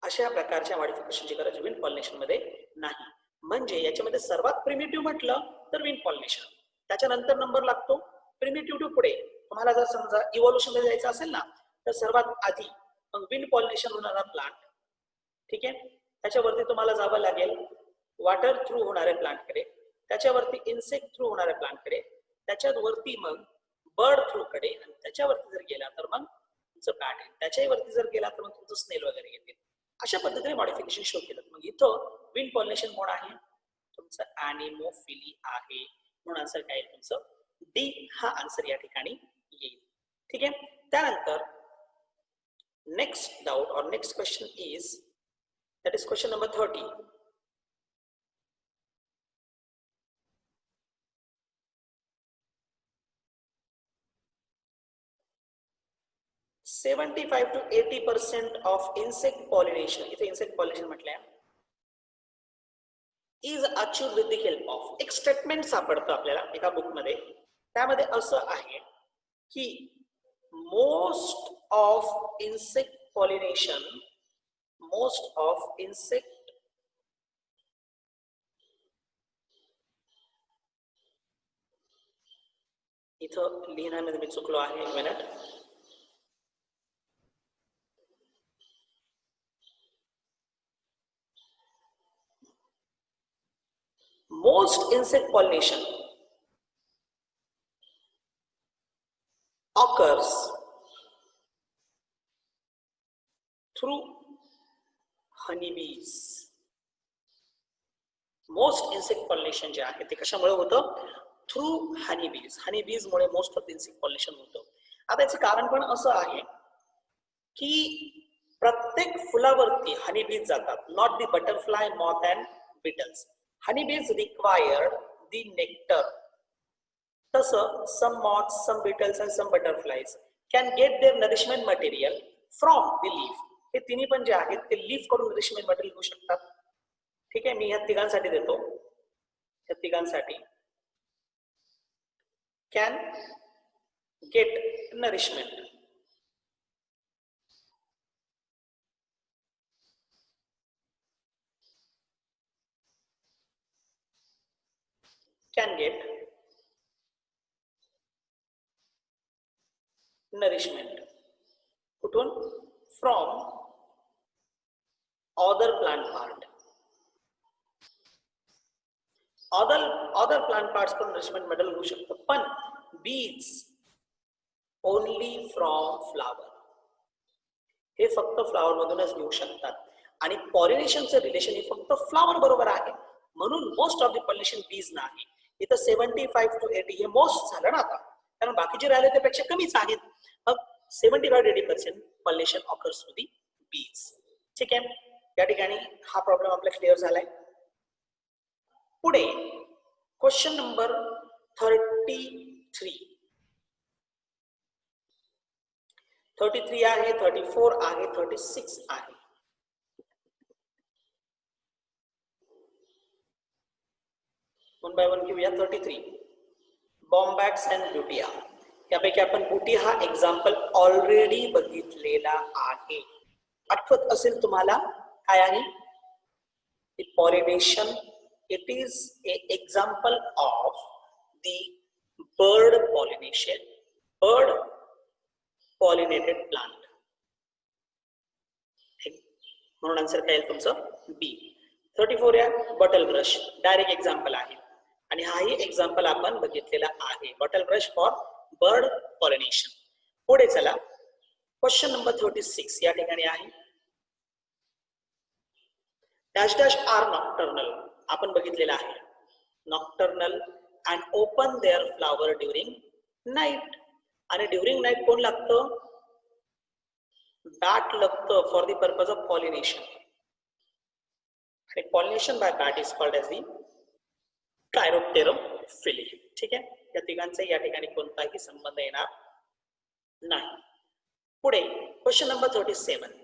अशा प्रकारच्या मॉडिफिकेशनची गरज विंड पॉलिनेशन मध्ये नाही. म्हणजे याच्यामध्ये सर्वात प्रिमिटिव्ह म्हटलं तर विंड पॉलिनेशन, त्याच्यानंतर नंबर लागतो प्रिमिटिव्ह टू पुढे. तुम्हाला जर समजा इव्होल्युशन मध्ये जायचं असेल ना तर सर्वात आधी मग विंड पॉलिनेशन होणारा प्लांट. ठीक आहे. त्याच्यावरती तुम्हाला जावं लागेल वॉटर थ्रू होणाऱ्या प्लांटकडे, त्याच्यावरती इन्सेक्ट थ्रू होणाऱ्या प्लांटकडे, त्याच्यावरती मग बर्ड थ्रू कडे, आणि त्याच्यावरती जर गेला तर मग तुमचं बॅट आहे, त्याच्यावरती जर गेला तर मग तुमचं स्नेल वगैरे येते. अशा पद्धतीने मॉडिफिकेशन शो केलं. मग इथं विंड पॉलिनेशन कोण आहे, तुमचं ॲनिमोफिली आहे. म्हणून आन्सर काय येईल तुमचं डी हा आन्सर या ठिकाणी येईल. ठीक आहे. त्यानंतर नेक्स्ट डाउट और next question is, that is question number 30. "75 to 80% of insect pollination", इथे insect pollination म्हटलंय, "is achieved with the help of", एक स्टेटमेंट सापडतं आपल्याला एका बुक मध्ये. त्यामध्ये असं आहे की most of insect pollination, most of insect इथं लिहिण्यामध्ये मी चुकलो आहे, एक minute. most insect pollination occurs through honeybees. Most insect pollination जे आहे ते कशामुळे होतं, थ्रू हनीबीज. हनीबीज मुळे मोस्ट ऑफ इन्सेक्ट पॉलिनेशन होतं. आता याचं कारण पण असं आहे की प्रत्येक फुलावरती हनीबीज जातात, not the butterfly, moth and Beatles. Honeybees required the nectar. तसं some moths, some beetles and some butterflies can get their nourishment material from the leaf. हे तिन्ही पण जे आहेत ते लीफ कडून नरिशमेंट मटेरियल घेऊ शकतात. ठीक आहे. मी ह्या तिघांसाठी देतो, ह्या तिघांसाठी can get nourishment. Can get nourishment. कुठून? From other plant part. Other plant parts पण nourishment मिळू होऊ शकतं, पण bees only from flower. हे फक्त फ्लावर मधूनच घेऊ शकतात आणि पॉलिनेशनचं रिलेशन हे फक्त फ्लावर बरोबर आहे, म्हणून मोस्ट ऑफ द पॉलिनेशन बीज नाही. इथं 75 to 80 हे मोस्ट झालं ना आता, कारण बाकीचे राहिले त्यापेक्षा कमीच आहेत. मग 75 to 80% pollination occurs to the bees. ठीक आहे, या ठिकाणी हा प्रॉब्लेम आपला क्लिअर झालाय. पुढे क्वेश्चन नंबर 33. 33 आहे, 34 आहे, 36 आहे. वन बाय वन घेऊया. 33 बॉम्बॅक्स अँड ब्युटिया. यापैकी आपण बुटी हा एक्झाम्पल ऑलरेडी बघितलेला आहे. आठवत असेल तुम्हाला काय आहे? Pollination. It is A example of the bird pollination, bird pollinated plant. म्हणून आन्सर काय येईल तुमचं? बी. 34 या बॉटल ब्रश डायरेक्ट एक्झाम्पल आहे आणि हाही एक्झाम्पल आपण बघितलेला आहे, bottle brush for bird pollination. पुढे चला, क्वेश्चन नंबर 36 या ठिकाणी आहे. Dash dash are nocturnal. आपण बघितलेला आहे nocturnal and open their flower during night. आणि ड्युरिंग नाईट कोण लागतं? बॅट लागतं for the purpose of pollination. आणि pollination by bat is called as the chiropterophily. ठीक आहे, या तिघांचा या ठिकाणी कोणताही संबंध येणार नाही. पुढे question number 37.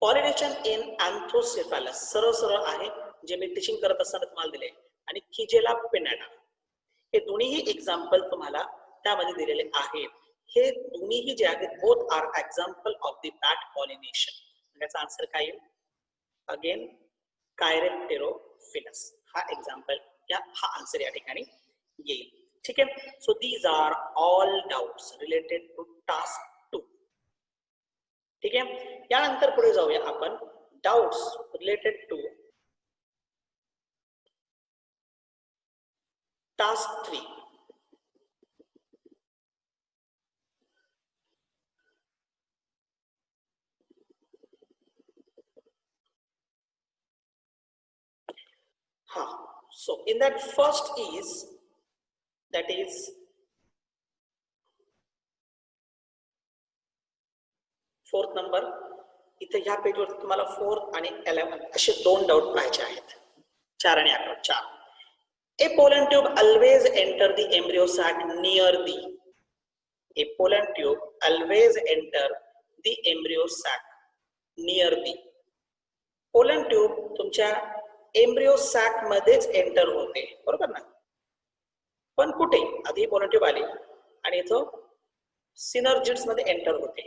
Pollination in anthocephalus. सरळ सरळ आहे, जे मी टीचिंग करत असताना तुम्हाला दिले. आणि किजेला पिनॅटा. हे दोन्हीही एक्झाम्पल तुम्हाला त्यामध्ये दिलेले आहेत. हे दोन्हीही जे आहेत both are example of the bat pollination. याचा आन्सर काय येईल? अगेन कायरोप्टेरोफिलस हा एक्झाम्पल, हा आन्सर या ठिकाणी येईल. ठीक आहे, so these are all doubts related to task 2. ठीक आहे, यानंतर पुढे जाऊया आपण doubts related to task 3. So in that first is, that is fourth number. इथे ह्या पेजवर तुम्हाला 4 आणि 11 असे दोन डाउट पाहिजे आहेत. 4 आणि 11. 4. A pollen tube always enter the embryo sac near the. A pollen tube always enter the embryo sac near the. pollen tube तुमच्या एम्ब्रियो सॅक मध्येच एंटर होते, बरोबर ना? पण कुठे? आधी pollen tube आली आणि इथं सिनर्जिड्स मध्ये एंटर होते.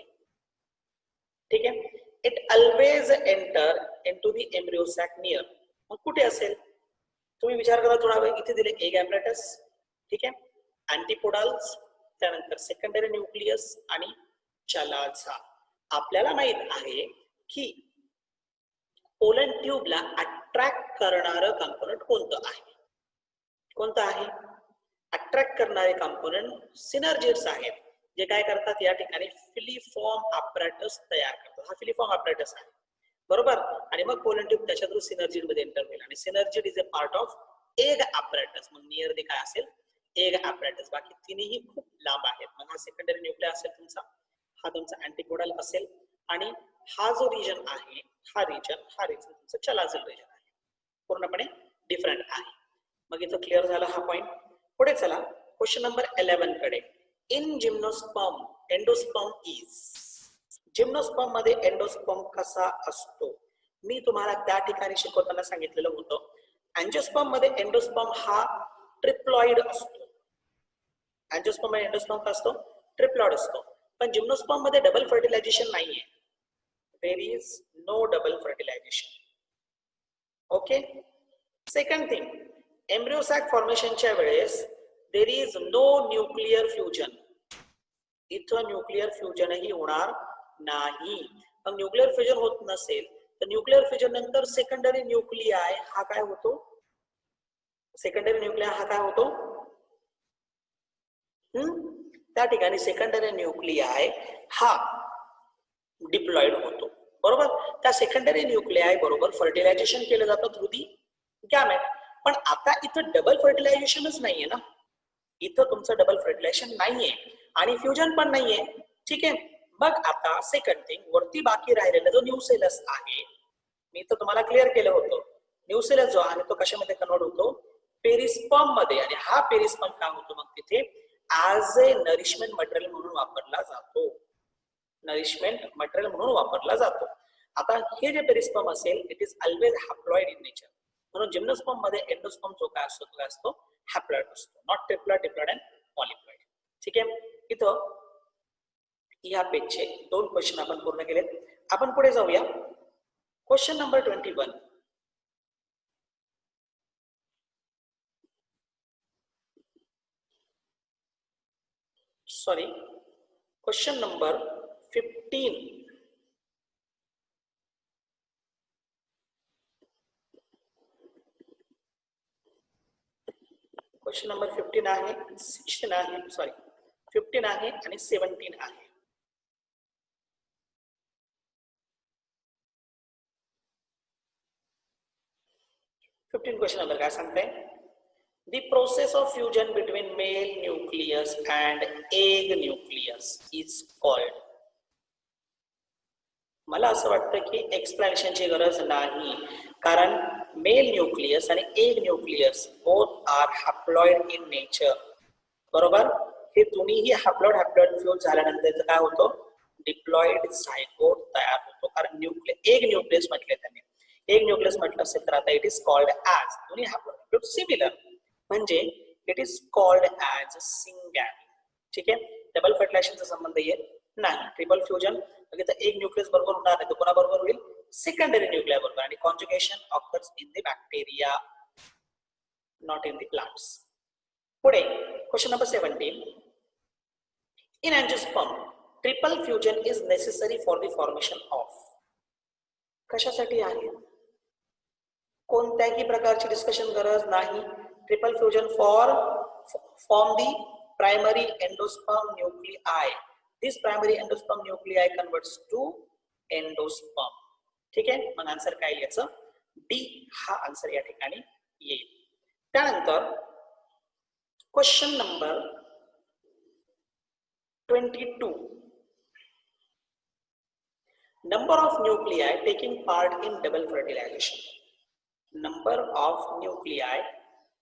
ठीक आहे, it always enter into the embryo sac near. मग कुठे असेल? तुम्ही विचार करा थोडा वेळ. इथे दिले एग ॲपरेटस, ठीक आहे, अँटीपोडाल्स, त्यानंतर सेकंडरी न्यूक्लियस आणि चलाझा. आपल्याला माहित आहे की पोलन ट्यूबला अट्रॅक्ट करणारं कंपोनेंट कोणतं आहे? कोणतं आहे? अट्रॅक्ट करणारे कंपोनेंट सिनर्जिड्स आहेत, जे काय करतात? या ठिकाणी फिलिफॉर्म ॲपरेटस तयार करतात. हा फिलिफॉर्म ॲपरेटस आहे, बरोबर. आणि मग पोलन ट्यूब त्याच्या थ्रू सिनर्जिड मध्ये एंटर होईल आणि synergid is a part of egg apparatus. मग नियर दी काय असेल? Egg apparatus. बाकी तिन्ही खूप लांब आहेत. मग हा सेकंडरी न्यूक्लियस असेल तुमचा, हा तुमचा अँटीपोडल असेल आणि हा जो रिजन आहे हा रिजन तुमचा चलाझल रिजन आहे, पूर्णपणे डिफरंट आहे. मग इथं क्लिअर झाला हा पॉइंट. पुढे चला क्वेश्चन नंबर 11 कडे. In gymnosperm endosperm is. Gymnosperm मध्ये एंडोस्पर्म कसा असतो? मी तुम्हाला त्या ठिकाणी शिकवताना सांगितलेलं होतं. अँजिओस्पर्म मध्ये एंडोस्पर्म हा ट्रिप्लॉइड असतो. अँजिओस्पर्म आणि एंडोस्पर्म काय असतो? ट्रिप्लॉइड असतो. पण जिम्नोस्पर्म मध्ये डबल फर्टिलायझेशन नाहीये. There is no double fertilization. Okay. Second thing, embryo sac फॉर्मेशनच्या वेळेस there is no nuclear fusion. इथं न्यूक्लिअर फ्युजनही होणार नाही. मग न्यूक्लिअर फ्युजन होत नसेल तर न्यूक्लिअर फ्युजन नंतर सेकंडरी न्यूक्लियाय हा काय होतो? सेकंडरी न्यूक्लिया हा काय होतो? त्या ठिकाणी सेकंडरी न्यूक्लियाय हा डिप्लॉइड होतो. बरोबर. त्या सेकंडरी न्यूक्लियाय बरोबर फर्टिलायझेशन केलं जातं थ्रू दी गॅमेट. पण आता इथं डबल फर्टिलायझेशनच नाहीये ना. इथं तुमचं डबल फर्टिलायझेशन नाहीये आणि फ्युजन पण नाहीये. ठीक आहे. मग आता सेकंड थिंग, वरती बाकी राहिलेला जो न्यूसेलस आहे, मी तर तुम्हाला क्लिअर केलं होतं. न्यूसेलस जो आहे तो कशामध्ये कन्वर्ट होतो? पेरिस्पर्म मध्ये. आणि हा पेरिस्पर्म काय होतो मग तिथे ऍज ए नरिशमेंट मटेरियल म्हणून वापरला जातो. नरिशमेंट मटेरियल म्हणून वापरला जातो. आता हे जे पेरिस्पर्म असेल it is always haploid in nature. म्हणून जिम्नोस्पर्म मध्ये एंडोस्पर्म जो काय असतो तो काय असतो? हॅप्लॉइड असतो. Not triploid, diploid and polyploid. ठीक आहे. इथं या पेजचे 2 क्वेश्चन आपण पूर्ण केलेत. आपण पुढे जाऊया. Question number 21. Sorry, question number 15. Question number 15 आहे, 16 आहे, सॉरी 15 आहे आणि 17 आहे. क्वेश्चन नंबर काय सांगताय? The process of fusion between male nucleus and egg nucleus is called. मला असं वाटतं की एक्सप्लेनेशनची गरज नाही, कारण मेल न्यूक्लियस आणि egg nucleus both are haploid in nature. बरोबर. हे दोन्हीही हॅप्लॉइड फ्यूज झाल्यानंतर काय होतं? डिप्लॉइड झायगोट तयार होतो. कारण एग न्यूक्लियस म्हटले त्यांनी. एग न्यूक्लियस म्हटलं असेल तर आता इट इज कॉल्ड ऍज, दोन्ही हॅप्लॉइड सिमिलर, म्हणजे इट इज कॉल्ड ऍज सिंगॅमी. ठीक आहे. डबल फर्टिलायझेशनचा संबंध येत नाही. ट्रिपल फ्युजन एक न्यूक्लियस बरोबर होणार नाही तर कोणा बरोबर होईल? सेकंडरी न्यूक्लिया बरोबर. आणि conjugation occurs in the bacteria, not in the plants. पुढे question number 17. In angiosperm triple fusion is necessary for the formation of. कशासाठी आहे? कोणत्याही प्रकारची डिस्कशन गरज नाही. Triple fusion for form the primary endosperm nuclei. This primary endosperm nuclei converts to endosperm. ठीक आहे. मग आन्सर काय येईल याचं? डी हा आन्सर या ठिकाणी येईल. त्यानंतर question number 22. Number of nuclei taking part in double fertilization. Number of nuclei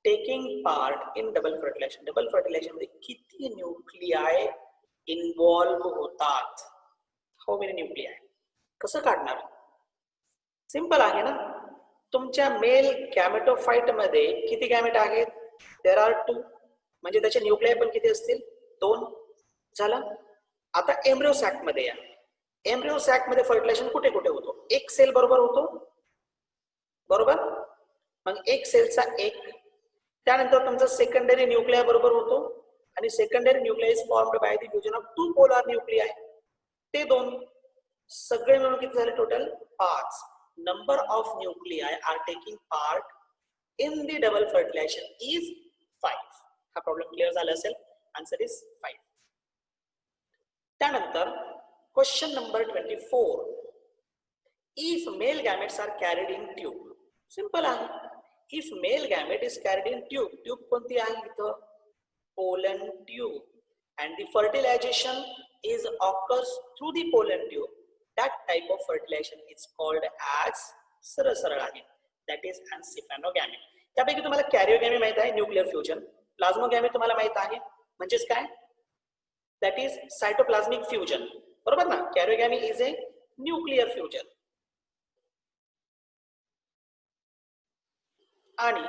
taking part in double fertilization. Double fertilization मध्ये किती न्यूक्लिआय इन्व्हॉल्व होतात? How many nuclei? कसं काढणार? सिंपल आहे ना. तुमच्या मेल गॅमेटोफाइट मध्ये किती गॅमेट आहेत? There are 2. म्हणजे त्याचे न्यूक्लिआय पण किती असतील? 2. झालं. आता एम्ब्रियो सॅक मध्ये या. एम्ब्रियो सॅक मध्ये फर्टिलायझेशन कुठे कुठे होतो? एक सेल बरोबर होतो. बरोबर. मग एक सेलचा एक. त्यानंतर तुमचा सेकंडरी न्यूक्लिया बरोबर होतो. आणि secondary nuclei is formed by the fusion of 2 polar nuclei. ते 2. सगळे मिळून किती झाले total? 5. Number of nuclei are taking part in the double fertilization is 5. हा प्रॉब्लेम क्लिअर झाला असेल. Answer is 5. त्यानंतर question number 24. If male gametes are carried in tube. Simple आहे. If male gamete is carried in tube. Tube कोणती आहे इथं? Pollen tube. And the fertilization is occurs through the pollen tube. That type of fertilization is called as सरळ आहे. That is ancyphanogamy. त्यापैकी तुम्हाला कॅरिओगॅमी माहित आहे, न्यूक्लिअर फ्युजन. प्लाझ्मोगॅमी तुम्हाला माहित आहे, म्हणजेच काय? That is cytoplasmic fusion. बरोबर ना. कॅरिओगॅमी इज ए न्यूक्लिअर फ्युजन. आणि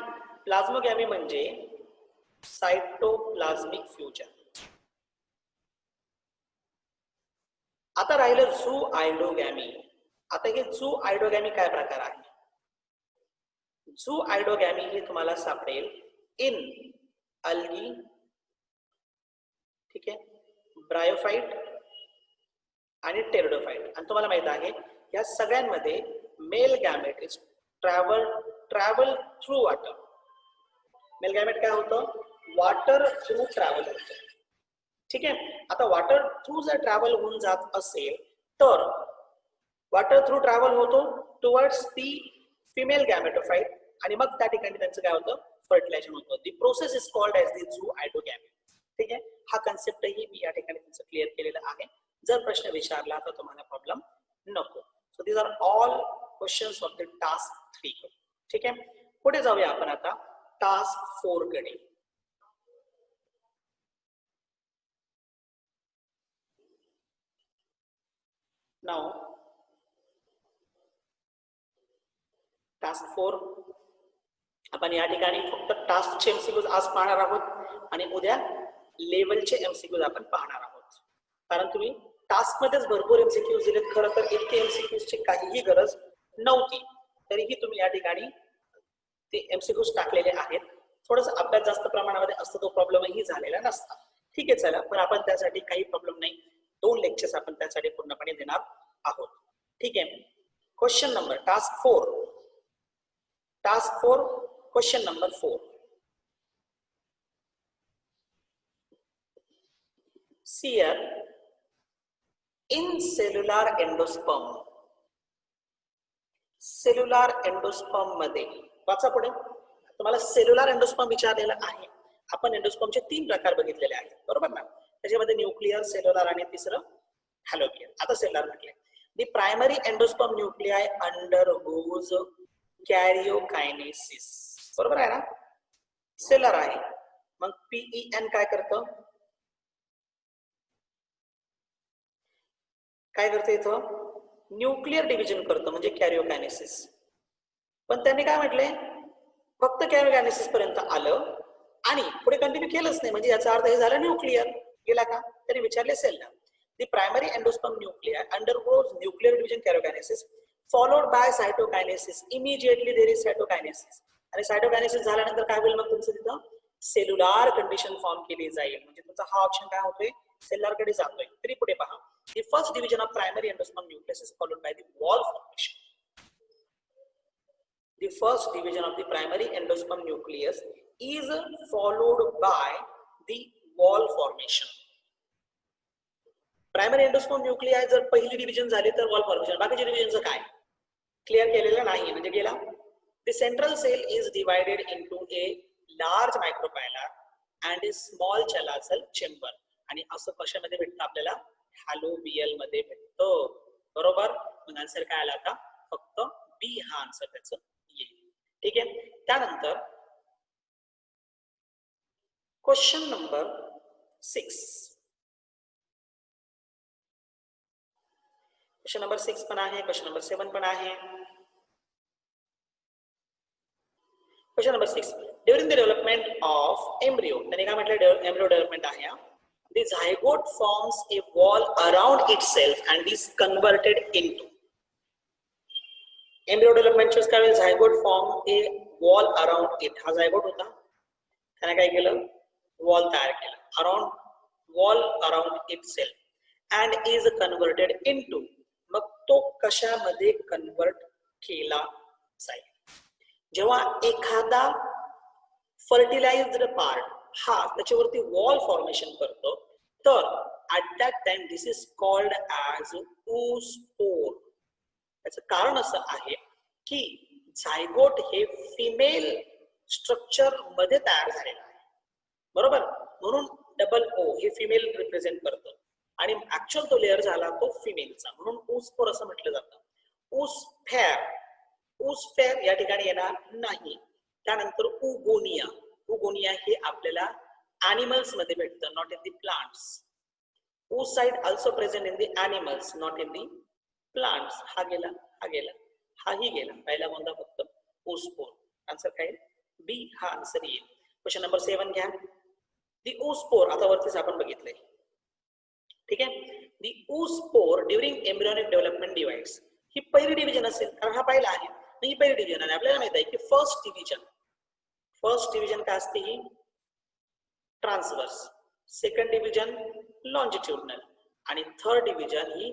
प्लाझ्मोगॅमी म्हणजे सायटोप्लाझ्मिक फ्युजन. आता राहिलं झू आयडोगॅमी. आता हे झू आयडोगॅमी काय प्रकार आहे? झू आयडोगॅमी हे तुम्हाला सापडेल इन अल्गी, ठीक आहे, ब्रायोफाइट आणि टेरिडोफाइट. आणि तुम्हाला माहित आहे या सगळ्यांमध्ये mail gamete is travel through water. Mail gamete काय होतं? वॉटर थ्रू ट्रॅव्हल होतं. ठीक आहे. आता वॉटर थ्रू जर ट्रॅव्हल होऊन जात असेल तर वॉटर थ्रू ट्रॅव्हल होतो टुवर्ड्स दी फिमेल गॅमेटोफाइट आणि मग त्या ठिकाणी त्यांचं काय होतं? फर्टिलायझेशन होतं. The process is called as the zooidogamy. ठीक आहे. हा कन्सेप्टही मी या ठिकाणी तुमचं क्लिअर केलेला आहे. जर प्रश्न विचारला तर तुम्हाला प्रॉब्लेम नको. So these are all questions of the task 3. ठीक आहे. पुढे जाऊया आपण आता टास्क 4 कडे. नाउ टास्क 4 आपण या ठिकाणी फक्त टास्कचे एमसीक्यूज आज पाहणार आहोत आणि उद्या लेवलचे एमसीक्यूज आपण पाहणार आहोत. कारण तुम्ही टास्क मध्येच भरपूर एमसीक्यूज दिलेत. खरं तर इतके एमसीक्यूजची काहीही गरज नव्हती, तरीही तुम्ही या ठिकाणी ते एमसीक्यूज टाकलेले आहेत. थोडंसं अभ्यास जास्त प्रमाणामध्ये असतो तो प्रॉब्लेमही झालेला नसता. ठीक आहे, चला, पण आपण त्यासाठी काही प्रॉब्लेम नाही. 2 लेक्चर्स आपण त्यासाठी पूर्णपणे देणार आहोत. ठीक आहे. Question number task 4 question number 4. See here, in cellular endosperm मध्ये वाचा पुढे. तुम्हाला सेल्युलर एंडोस्पर्म विचारलेला आहे. आपण एंडोस्पर्मचे 3 प्रकार बघितलेले आहेत, बरोबर ना? त्याच्यामध्ये न्यूक्लियर, सेल्युलर आणि तिसरं हॅलोपियन. आता सेल्युलर म्हटले. दी प्रायमरी एंडोस्पर्म न्यूक्लियाय अंडरगोज कॅरियोकायनेसिस. बरोबर आहे ना? सेल्युलर आहे. मग पीईएन काय करतं? काय करतं इथं? न्यूक्लियर डिव्हिजन करतं, म्हणजे कॅरियोकायनेसिस. पण त्यांनी काय म्हटले? फक्त कॅरियोकायनेसिस पर्यंत आलं आणि पुढे कंटिन्यू केलंच नाही. म्हणजे याचा अर्थ हे झालं न्यूक्लियर. गेला का? तरी विचारले cellular. The primary endosperm nuclei undergoes nuclear division karyokinesis followed by cytokinesis. Immediately there is cytokinesis. आणि सायटोकायनेसिस झाल्यानंतर काय होईल? मग तुमचं तिथं सेल्युलर कंडिशन फॉर्म केली जाईल. म्हणजे तुमचा हा ऑप्शन काय होतोय? सेल्युलर कडे जातोय. तरी पुढे पहा. The first division of primary endosperm nucleus is followed by the wall formation. The first division of the primary endosperm nucleus is followed by the wall formation. Primary endosperm nuclei जर पहिली division झाली तर wall formation. बाकीच्या डिव्हिजनचं काय? Clear केलेलं नाही, म्हणजे गेला. The central cell is divided into a large micropylar and a small chalazal chamber. आणि असं कशामध्ये भेटतं आपल्याला? हॅलोबियल मध्ये भेटतो. बरोबर. मग आन्सर काय आला आता? फक्त बी हा आन्सर त्याचं येईल. ठीक आहे. त्यानंतर क्वेश्चन नंबर 6. क्वेश्चन नंबर 6 पण आहे, क्वेश्चन नंबर 7 पण आहे. Question number 6. During the development of embryo, त्याने काय म्हटलं? एम्ब्रियो डेव्हलपमेंट आहे. The zygote forms a wall around itself and is converted into. Embryo development चे काय? Zygote form a wall around it. हा zygote होता, त्याने काय केलं? वॉल तयार केलं. wall around itself and is converted into. मग तो कशामध्ये कन्वर्ट केला जाईल? जेव्हा एखादा फर्टिलाइज्ड पार्ट हा त्याच्यावरती वॉल फॉर्मेशन करतो तर at that time this is called as oospore. त्याचं कारण असं आहे की झायगोट हे फिमेल स्ट्रक्चर मध्ये तयार झालेलं आहे, बरोबर. म्हणून डबल ओ हे फिमेल रिप्रेझेंट करतं आणि ऍक्च्युअल तो लेअर झाला तो फिमेलचा, म्हणून oospore असं म्हटलं जातं. oosphere या ठिकाणी येणार नाही. त्यानंतर उगोनिया हे आपल्याला एनिमल्स मध्ये भेटतं, not in the plants. oocyte also present in the animals, not in the plants. हा गेला, हाही गेला. पहिला कोणता? फक्त oospore. आन्सर काय? बी हा आन्सर येईल. क्वेश्चन नंबर 7 घ्या. दी oospore आता वरतीच आपण बघितलंय. ठीक आहे. The oospore during embryonic development divides. ही पहिली डिव्हिजन असेल कारण हा पहिला आहे, ही पहिली डिव्हिजन आहे. आपल्याला माहित आहे की फर्स्ट डिव्हिजन काय असते ही ट्रान्सवर्स, सेकंड डिव्हिजन लॉन्जिट्युडनल आणि थर्ड डिव्हिजन ही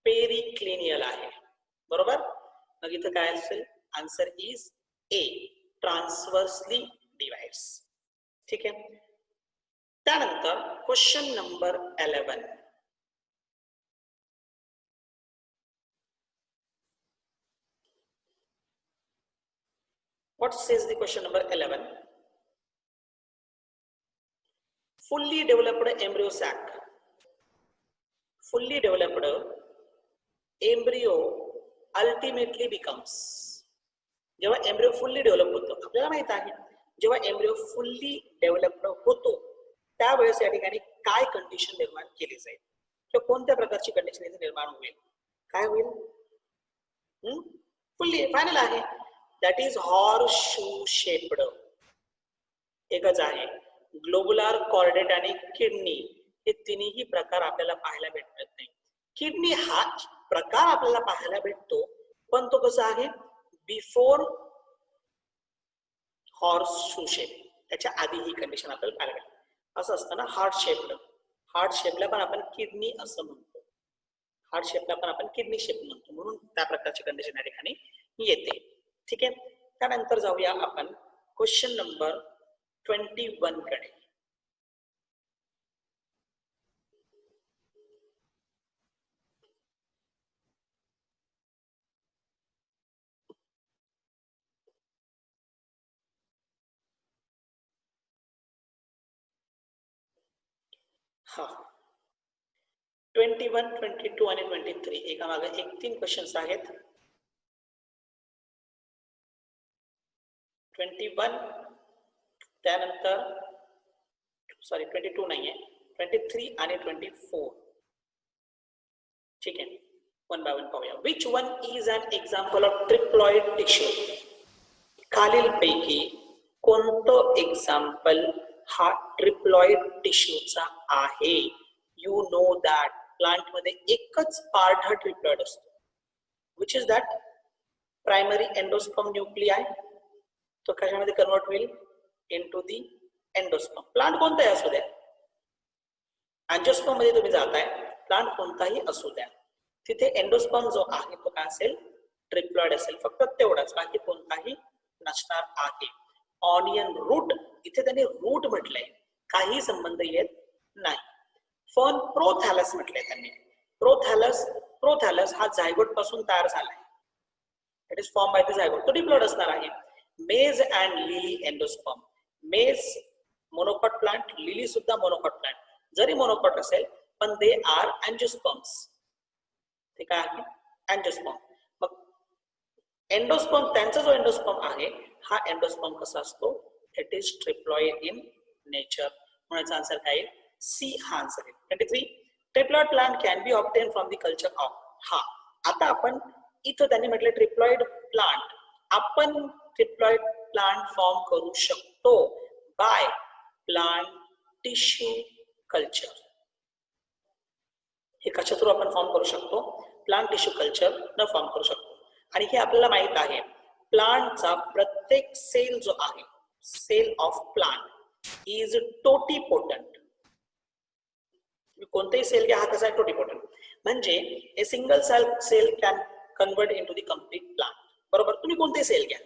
पेरिक्लिनियल आहे. बरोबर. मग इथं काय असेल, आन्सर इज ए, ट्रान्सवर्सली डिवाइड्स. ठीक आहे. त्यानंतर question number 11. What says the question number 11? Fully developed embryo sac. Fully developed embryo ultimately becomes. जेव्हा एम्ब्रियो फुल्ली डेव्हलप होतो, आपल्याला माहित आहे जेव्हा एम्ब्रियो फुल्ली डेव्हलप्ड होतो त्यावेळेस या ठिकाणी काय कंडिशन निर्माण केली जाईल किंवा कोणत्या प्रकारची कंडिशन इथे निर्माण होईल, काय होईल? फुल्ली फायनल आहे. That is horseshoe shaped. एकच आहे. ग्लोबुलर, कॉर्डेट आणि किडनी हे तिन्ही प्रकार आपल्याला पाहायला भेटत नाही. किडनी हा प्रकार आपल्याला पाहायला भेटतो पण तो कसा आहे, बिफोर हॉर्सशू शेप, त्याच्या आधी ही कंडिशन आपल्याला पाहायला भेटते. असं असतं ना हार्ट शेपला पण आपण किडनी असं म्हणतो, हार्ट शेपला पण आपण किडनी शेप म्हणतो, म्हणून त्या प्रकारची कंडिशन या ठिकाणी येते. ठीक आहे. त्यानंतर जाऊया आपण क्वेश्चन नंबर 21 कडे. हा 21, 22 आणि 23 एका मागे एक 3 क्वेश्चन्स आहेत. 21 त्यानंतर सॉरी 22 नाहीये, 23 आणि 24. ठीक आहे. वन बाय वन पाहूया. Which one is an example of triploid tissue? खालीलपैकी कोणतं एक्झाम्पल हा ट्रिप्लॉइड टिश्यूचा आहे? यू नो दॅट प्लांट मध्ये एकच पार्ट हा ट्रिप्लॉइड असतो. Which is that? Primary endosperm nuclei. तो कशामध्ये कन्वर्ट होईल? Into the endosperm. प्लांट कोणताही असू द्या, अँजिओस्पर्म मध्ये तुम्ही जाताय, प्लांट कोणताही असू द्या, तिथे एंडोस्पर्म जो आहे तो काय असेल? ट्रिप्लॉइड असेल. फक्त तेवढाच, बाकी कोणताही नसणार आहे. ऑनियन रूट, इथे त्यांनी रूट म्हटलंय, काही संबंध येत नाही. फर्न प्रोथॅलस म्हटलंय त्यांनी. प्रोथॅलस हा झायगोट पासून तयार झालाय. It is form by the zygote. तो डिप्लॉइड असणार आहे. मेज अँड लिली एंडोस्पर्म. मेज मोनोकॉट प्लांट, लिली सुद्धा मोनोकॉट प्लांट. जरी मोनोकॉट असेल पण दे आर अँजिओस्पर्म्स. ते काय आहे? अँजिओस्पर्म. मग एंडोस्पर्म, त्यांचा जो एंडोस्पर्म आहे हा एंडोस्पर्म कसा असतो? It is triploid in nature. म्हणून आन्सर काय आहे? सी हा आन्सर आहे. 23 triploid plant can be obtain from the culture of. हा आता आपण इथं त्यांनी म्हटलं ट्रिप्लॉइड प्लांट, आपण ट्रिप्लॉइड प्लांट फॉर्म करू शकतो बाय प्लांट टिश्यू कल्चर. हे कशा थ्रू आपण फॉर्म करू शकतो? प्लांट टिश्यू कल्चर न फॉर्म करू शकतो. आणि हे आपल्याला माहित आहे, प्लांटचा प्रत्येक सेल जो आहे, cell of plant is totipotent. कोणतेही सेल घ्या, हा कसा आहे? टोटिपोटंट. म्हणजे a single cell can convert into the complete plant. बरोबर. तुम्ही कोणतेही सेल घ्या,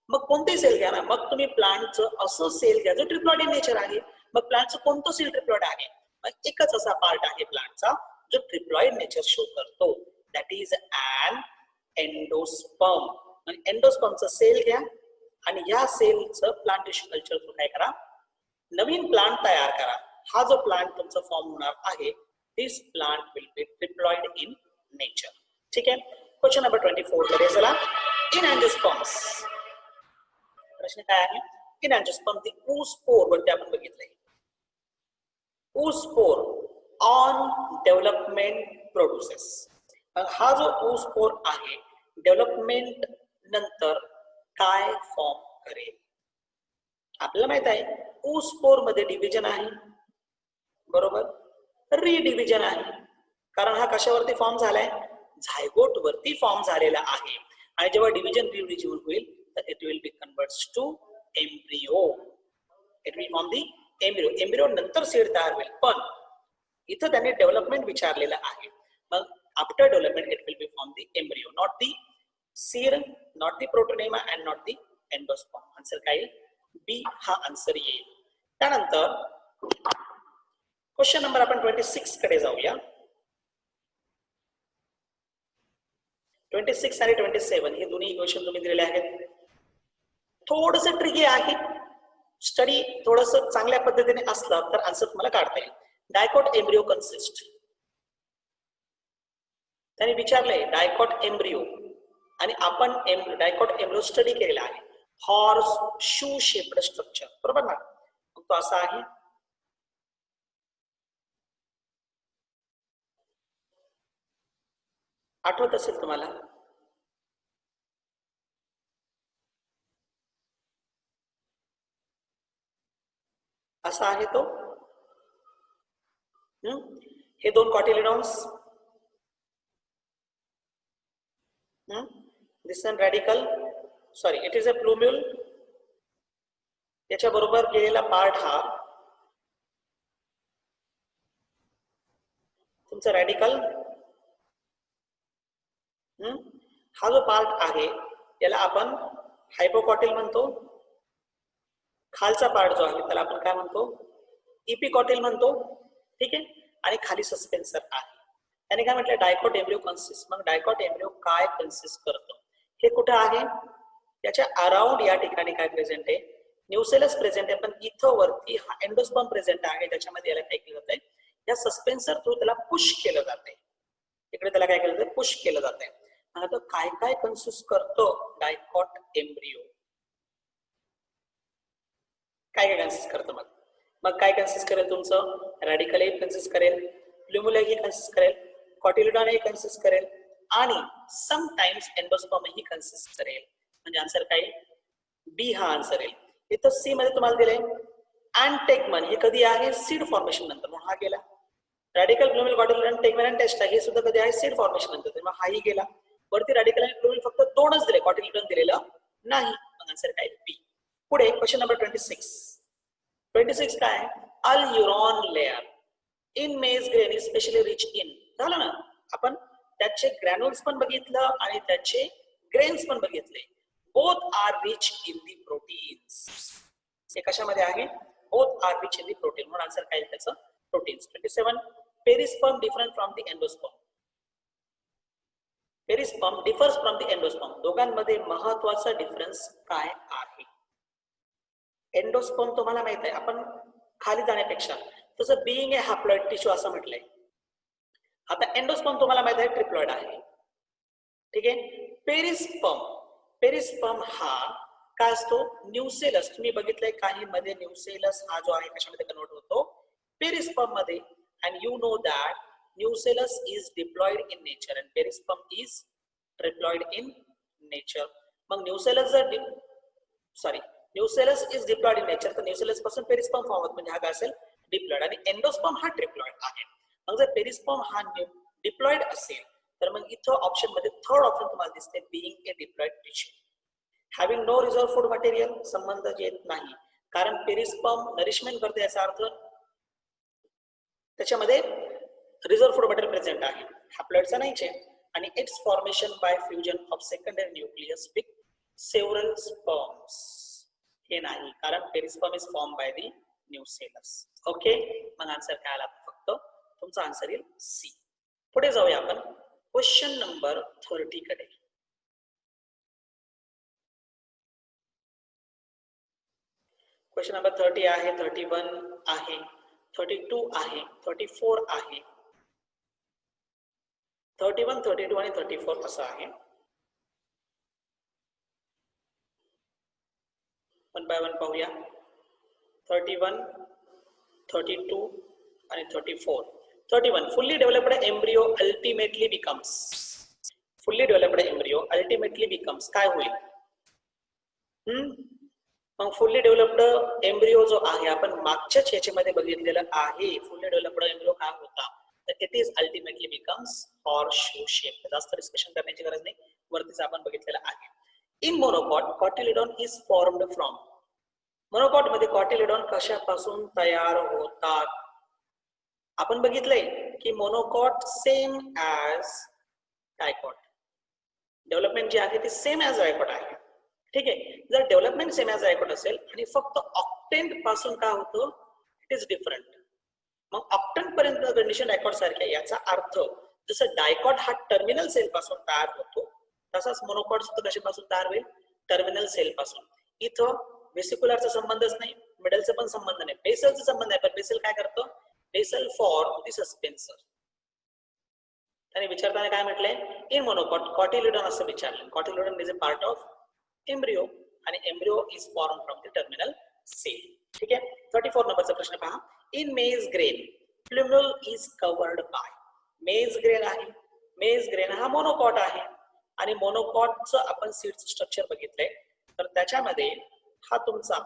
मग कोणतेही सेल घ्या ना, मग तुम्ही प्लांटचं असं सेल घ्या जो ट्रिप्लॉइड इन नेचर आहे. मग प्लांटचं कोणतं सेल ट्रिप्लॉइड आहे? मग एकच असा पार्ट आहे प्लांटचा जो ट्रिप्लॉइड नेचर शो करतो. That is an endosperm. एंडोस्पर्मचं सेल घ्या आणि या सेलचं प्लांट टिश्यू कल्चर थ्रू काय करा? नवीन प्लांट तयार करा. हा जो प्लांट तुमचा फॉर्म होणार आहे, this plant will be triploid in nature. ठीक आहे. क्वेश्चन नंबर 24 कडे चला. इन अँजिओस्पर्म्स प्रश्न काय आहे? इन अँजिओस्पर्म दी oospore वरती आपण बघितलंय. oospore on development produces. हा जो oospore आहे डेव्हलपमेंट नंतर काय फॉर्म करेल? आपल्याला माहित आहे oospore मध्ये डिव्हिजन आहे, बरोबर, रिडिव्हिजन आहे. कारण हा कशावरती फॉर्म झालाय, झायगोट वरती फॉर्म झालेला आहे. आणि जेव्हा डिव्हिजन रिडिव्हिजन होईल तर it will be converts to embryo. It will form the embryo. Embryo नंतर सीड तयार होईल, पण इथं त्यांनी डेव्हलपमेंट विचारलेलं आहे. मग after development it will be form the embryo, not the seed, not the protonema and not the endosperm. Answer काय येईल, बी हा आन्सर येईल. त्यानंतर क्वेश्चन नंबर आपण 26 कडे जाऊया. 26 आणि 27 हे दोन्ही इक्वेशन तुम्ही दिलेले आहेत. थोडस ट्रिकी आहे, स्टडी थोडस चांगल्या पद्धतीने असलं तर आन्सर तुम्हाला काढता येईल. डायकॉट एम्ब्रियो कन्सिस्ट, त्यांनी विचारलंय डायकॉट एम्ब्रियो, आणि आपण डायकॉट एम्ब्रियो स्टडी केलेला आहे. हॉर्स शू शेप्ड स्ट्रक्चर, बरोबर ना. मग तो असा आहे, आठवत असेल तुम्हाला, असा आहे तो. हे दोन cotyledons, this is radicle, sorry it is a plumule. याच्या बरोबर गेलेला पार्ट हा तुमचा रॅडिकल. हा जो पार्ट आहे याला आपण हायपोकॉटिल म्हणतो. खालचा पार्ट जो आहे त्याला आपण काय म्हणतो, इपिकॉटिल म्हणतो. ठीक आहे. आणि खाली सस्पेन्सर आहे. त्याने काय म्हटलं, डायकॉट एम्ब्रियो कन्सिस्ट. मग डायकॉट एम्ब्रियो काय कन्सिस्ट करतो, हे कुठे आहे, याच्या अराउंड या ठिकाणी काय प्रेझेंट आहे, न्यूसेलस प्रेझेंट आहे. पण इथं वरती हा एंडोस्पर्म प्रेझेंट आहे, त्याच्यामध्ये याला काय केलं जातंय, या सस्पेन्सर थ्रू त्याला पुश केलं जातंय. इकडे त्याला काय केलं जातंय, पुश केलं जातंय. आता काय काय कन्सिस्ट करतो डायकॉट एम्ब्रियो, काय काय कन्सिस्ट करतो. मग काय कन्सिस्ट करेल, तुमचं रॅडिकल ही कन्सिस्ट करेल, प्लुम्युला ही कन्सिस्ट करेल, कॉटिलिडॉन ही कन्सिस्ट करेल, आणि समटाइम्स एंडोस्पर्म ही कन्सिस्ट करेल. म्हणजे आन्सर काय, बी हा आन्सर येईल. इथं सी मध्ये तुम्हाला दिले अँटेगमन, हे कधी आहे, सीड फॉर्मेशन नंतर, म्हणून हा गेला. रॅडिकल, प्लुम्युल, कॉटिलिडॉन, टेगमन आणि टेस्टा हे सुद्धा कधी आहे, सीड फॉर्मेशन नंतर, मग हाही गेला. वरती रॅडिकल आणि प्लुम्युल फक्त दोनच दिले, कॉटिलिडॉन दिलेलं नाही. मग आन्सर काय, बी. पुढे क्वेश्चन नंबर 26. 26 काय, aleurone layer in maize grain is specially rich in. झालं ना, आपण त्याचे ग्रॅन्युल्स पण बघितलं आणि त्याचे ग्रेन्स पण बघितले. Both are rich in the proteins. हे कशामध्ये आहे, both are rich in the protein, म्हणून आन्सर काय त्याचं, proteins. 27 perisperm different from the endosperm. Perisperm differs from the endosperm. दोघांमध्ये महत्वाचा डिफरन्स काय आहे. एंडोस्पर्म तुम्हाला माहित आहे, आपण खाली जाण्यापेक्षा तसं बिईंग ए हॅप्लॉइड टिश्यू असं म्हटलंय. आता एंडोस्पर्म तुम्हाला माहित आहे ट्रिप्लॉइड आहे. ठीक आहे. पेरिस्पर्म, पेरिस्पर्म हा काय असतो, न्यूसेलस. तुम्ही बघितलंय काही मध्ये न्यूसेलस हा जो आहे कशामध्ये कन्वर्ट होतो, पेरिस्पर्म मध्ये. And you know that nucellus is diploid in nature and perisperm is triploid in nature. मग न्यूसेलस जर sorry nucellus is diploid in nature, तर न्यूसेलस पासून पेरिस्पर्म फॉर्म होत, म्हणजे हा काय असेल, डिप्लॉइड. आणि एंडोस्पर्म हा ट्रिप्लॉइड आहे. मग जर पेरिस्पर्म हा डिप्लॉइड असेल तर मग इथं ऑप्शन मध्ये थर्ड ऑप्शन तुम्हाला दिसते, being a diploid tissue. Having no reserve food material, संबंध येत नाही, कारण पेरिस्पर्म नरिशमेंट करते, याचा अर्थ त्याच्यामध्ये रिझर्व फूड मटेरियल प्रेझेंट आहे, हॅप्लॉइडचा नाहीच आहे. आणि it's formation by fusion of secondary nucleus with several sperms, हे नाही, कारण perisperm is form by the nucellus. Okay. मग आन्सर काय आला, फक्त तुमचा आन्सर येईल सी. पुढे जाऊया आपण क्वेश्चन नंबर 30 कडे. क्वेश्चन नंबर 30 आहे, 31 आहे, 32 आहे, 34 आहे, 31, 32 आणि 34 असं आहे. वन बाय वन पाहूया. 31, 32 आणि 34. 31 fully developed embryo ultimately becomes, fully developed embryo ultimately becomes काय होईल. मग फुल्ली डेव्हलप्ड एम्ब्रिओ जो आहे, आपण मागच्याच याच्यामध्ये बघितलेलं आहे, फुल्ली डेव्हलप्ड एम्ब्रिओ काय होता, it is ultimately becomes horseshoe shape. जास्त डिस्कशन करण्याची गरज नाही, वरतीच आपण बघितलेलं आहे. In monocot cotyledon is formed from. Monocot मध्ये कॉटिलिडॉन कशापासून तयार होतात? आपण बघितलंय की monocot same as dicot. Development जी आहे ती सेम ॲज डायकॉट आहे. ठीक आहे. जर डेव्हलपमेंट सेम ॲज डायकॉट असेल आणि फक्त ऑक्टेंट पासून काय होतं, इट इज डिफरंट. मग ऑक्टेंट पर्यंत कंडिशन डायकॉट सारख्या. याचा अर्थ जसं डायकॉट हा टर्मिनल सेल पासून तयार होतो, तसाच मोनोकॉट सुद्धा कशापासून तयार होईल, टर्मिनल सेल पासून. इथं वेसिक्युलरचा संबंधच नाही, मिडलचा पण संबंध नाही, बेसलचा संबंध आहे. पण बेसल काय करतो, बेसल फॉर्म द सस्पेन्सर. त्याने विचारताना काय म्हटलंय, इन मोनोकॉट कॉटिलिडॉन असं विचारलं. Cotyledon is a part of embryo आणि embryo is form from the terminal cell. ठीक आहे. 34 नंबरचा प्रश्न पहा. In maize grain plumule is covered by. Maize grain आहे, मेज ग्रेन हा मोनोकॉट आहे आणि मोनोकॉटचं आपण सीडचं स्ट्रक्चर बघितलंय. तर त्याच्यामध्ये हा तुमचा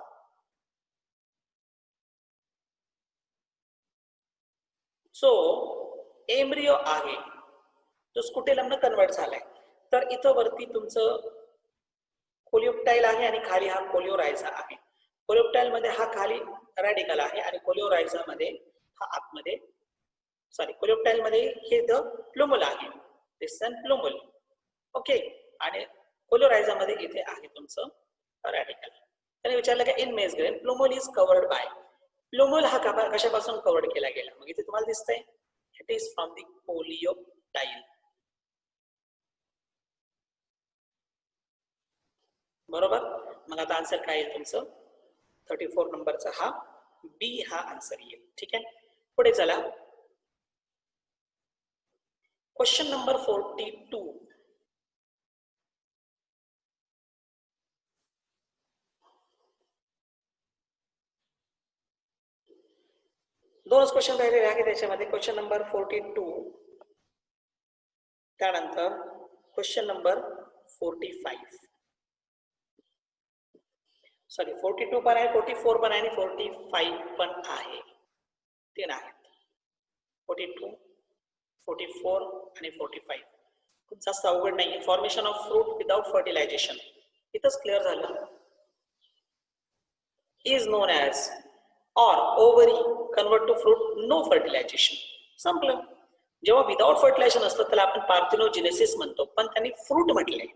जो एम्ब्रियो आहे तो स्कुटेलमनं कन्वर्ट झालाय. तर इथं वरती तुमचं कोलिओप्टाइल आहे आणि खाली हा कोलिओरायझा आहे. कोलिओप्टाइल मध्ये हा खाली रॅडिकल आहे आणि कोलिओरायझा मध्ये हा आतमध्ये, सॉरी कोलिओप्टाइल मध्ये हे द प्लुमल आहे, दिसन प्लुमल. ओके. आणि कोलिओरायझा मध्ये इथे आहे तुमचं रॅडिकल. त्याने विचारलं की in maize grain plumule is covered by. Plumule हा कशापासून कव्हर्ड केला गेला? मग इथे तुम्हाला दिसतंय it is from the coleoptile. बरोबर. मग आता आन्सर काय येईल तुमचं 34 नंबरचा हा बी हा आन्सर येईल. ठीक आहे. पुढे चला. Question number 42. दोनच क्वेश्चन राहिलेले आहे त्याच्यामध्ये. क्वेश्चन नंबर 42 त्यानंतर क्वेश्चन नंबर 45. सॉरी 42 पण आहे, 44 पण आहे आणि 45 पण आहे. तीन आहेत, 42, 44 आणि 45. खूप जास्त अवघड नाही. Formation of fruit without fertilization इथंच क्लिअर झालं. Is known as or ovary convert to fruit no fertilization. संपलं. जेव्हा विदाउट फर्टिलायझेशन असतं त्याला आपण पार्थिनोजेनेसिस म्हणतो, पण त्यांनी फ्रूट म्हटले.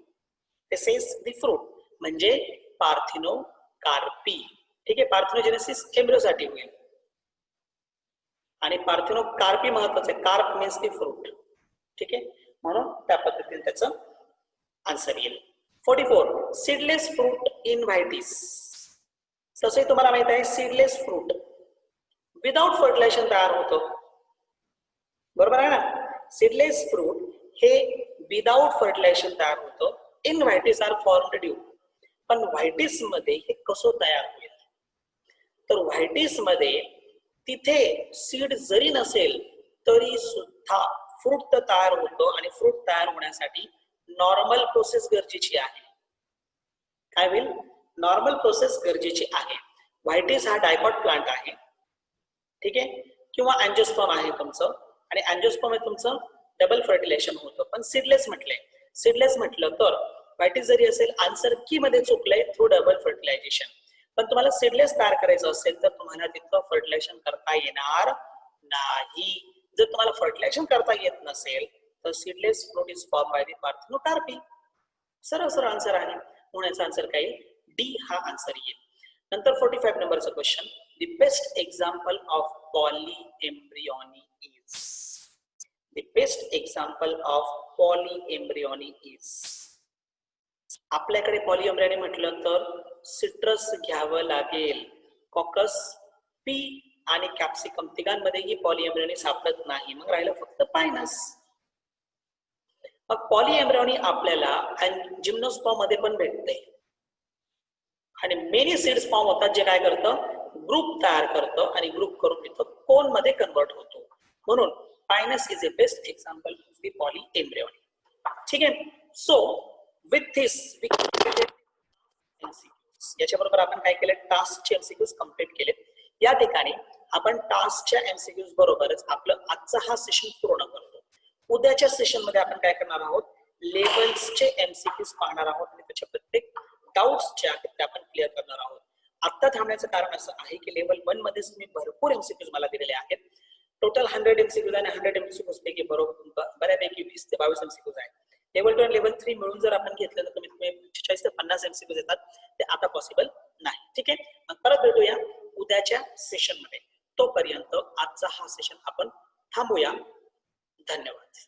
दिस इज द फ्रूट म्हणजे पार्थिनोकार्पी. ठीक आहे. पार्थिनोजेनेसिस एम्ब्रियोसाठी होईल आणि पार्थिनोकार्पी महत्वाचं आहे. Carp means the fruit. ठीक आहे. म्हणून त्या पद्धतीने त्याचं आन्सर येईल. 44 सीडलेस फ्रूट इन व्हायटिस. तसंही तुम्हाला माहित आहे सीडलेस फ्रूट विदाउट फर्टिलायझेशन तयार होतं. बरोबर आहे ना. सीडलेस फ्रूट हे विदाउट फर्टिलायझेशन तयार होतं. In vitis are formed due. पण व्हायटिस मध्ये हे कसं तयार होईल, तर व्हायटिस मध्ये तिथे सीड जरी नसेल तरी सुद्धा फ्रूट तयार होतो आणि फ्रूट तयार होण्यासाठी नॉर्मल प्रोसेस गरजेची आहे. काय होईल, नॉर्मल प्रोसेस गरजेची आहे. व्हायटिस हा डायकॉट प्लांट आहे. ठीक आहे. किंवा अँजिओस्पर्म आहे तुमचं आणि अँजिओस्पर्म मध्ये तुमचं डबल फर्टिलायझेशन होतं. पण सीडलेस म्हटलंय, सीडलेस म्हटलं तर व्हायटिस जरी असेल आन्सर की मध्ये चुकलंय थ्रू डबल फर्टिलायझेशन. पण तुम्हाला सीडलेस तयार करायचं असेल तर तुम्हाला तिथं फर्टिलायझेशन करता येणार नाही. जर तुम्हाला फर्टिलायझेशन करता येत नसेल तर seedless fruit is form by the parthenocarpy. सरळ सरळ आन्सर आहे. म्हणून याचा आन्सर काय येईल, डी हा आन्सर येईल. नंतर 45 नंबरचा question. The best example of polyembryony is. The best example of polyembryony is. आपल्याकडे पॉलीएम्ब्रियोनी म्हटलं तर सिट्रस घ्यावं लागेल. कॉकस, पी आणि कॅप्सिकम तिघांमध्येही पॉलीएम्ब्रियोनी सापडत नाही. मग राहिलं फक्त पायनस. मग पॉलीएम्ब्रियोनी आपल्याला जिम्नोस्पर्म मध्ये पण भेटते आणि मेनी सीड्स फॉर्म होतात जे काय करतं, ग्रुप तयार करतं आणि ग्रुप करून तिथं कोन मध्ये कन्वर्ट होतो. म्हणून pinus is a best example of the polyembryony. ठीक आहे. So with this we completed MCQs. याच्याबरोबर आपण काय केलं, टास्कचे एमसीक्यूज कंप्लीट केले. या ठिकाणी आपण टास्कच्या एमसीक्यूज बरोबरच आपलं आजचा हा सेशन पूर्ण करतो. उद्याच्या सेशन मध्ये आपण काय करणार आहोत, लेवल्सचे एमसीक्यूज पाहणार आहोत आणि त्याच्या प्रत्येक डाऊट्स जे आहेत ते आपण क्लिअर करणार आहोत. आता थांबण्याचं कारण असं आहे की लेवल 1 मध्ये तुम्ही भरपूर एमसीक्यूज मला दिलेले आहेत. टोटल 100 एमसीक्यूज आणि 100 एमसीक्यूज पैकी बऱ्यापैकी 20 ते 22 एमसीक्यूज आहेत. लेवल 2 आणि लेवल 3 मिळून जर आपण घेतलं तर कमीत कमी 46 ते 50 एमसीक्यूज येतात. ते आता पॉसिबल नाही. ठीक आहे, मग परत भेटूया उद्याच्या सेशन मध्ये. तोपर्यंत आजचा हा सेशन आपण थांबूया. धन्यवाद.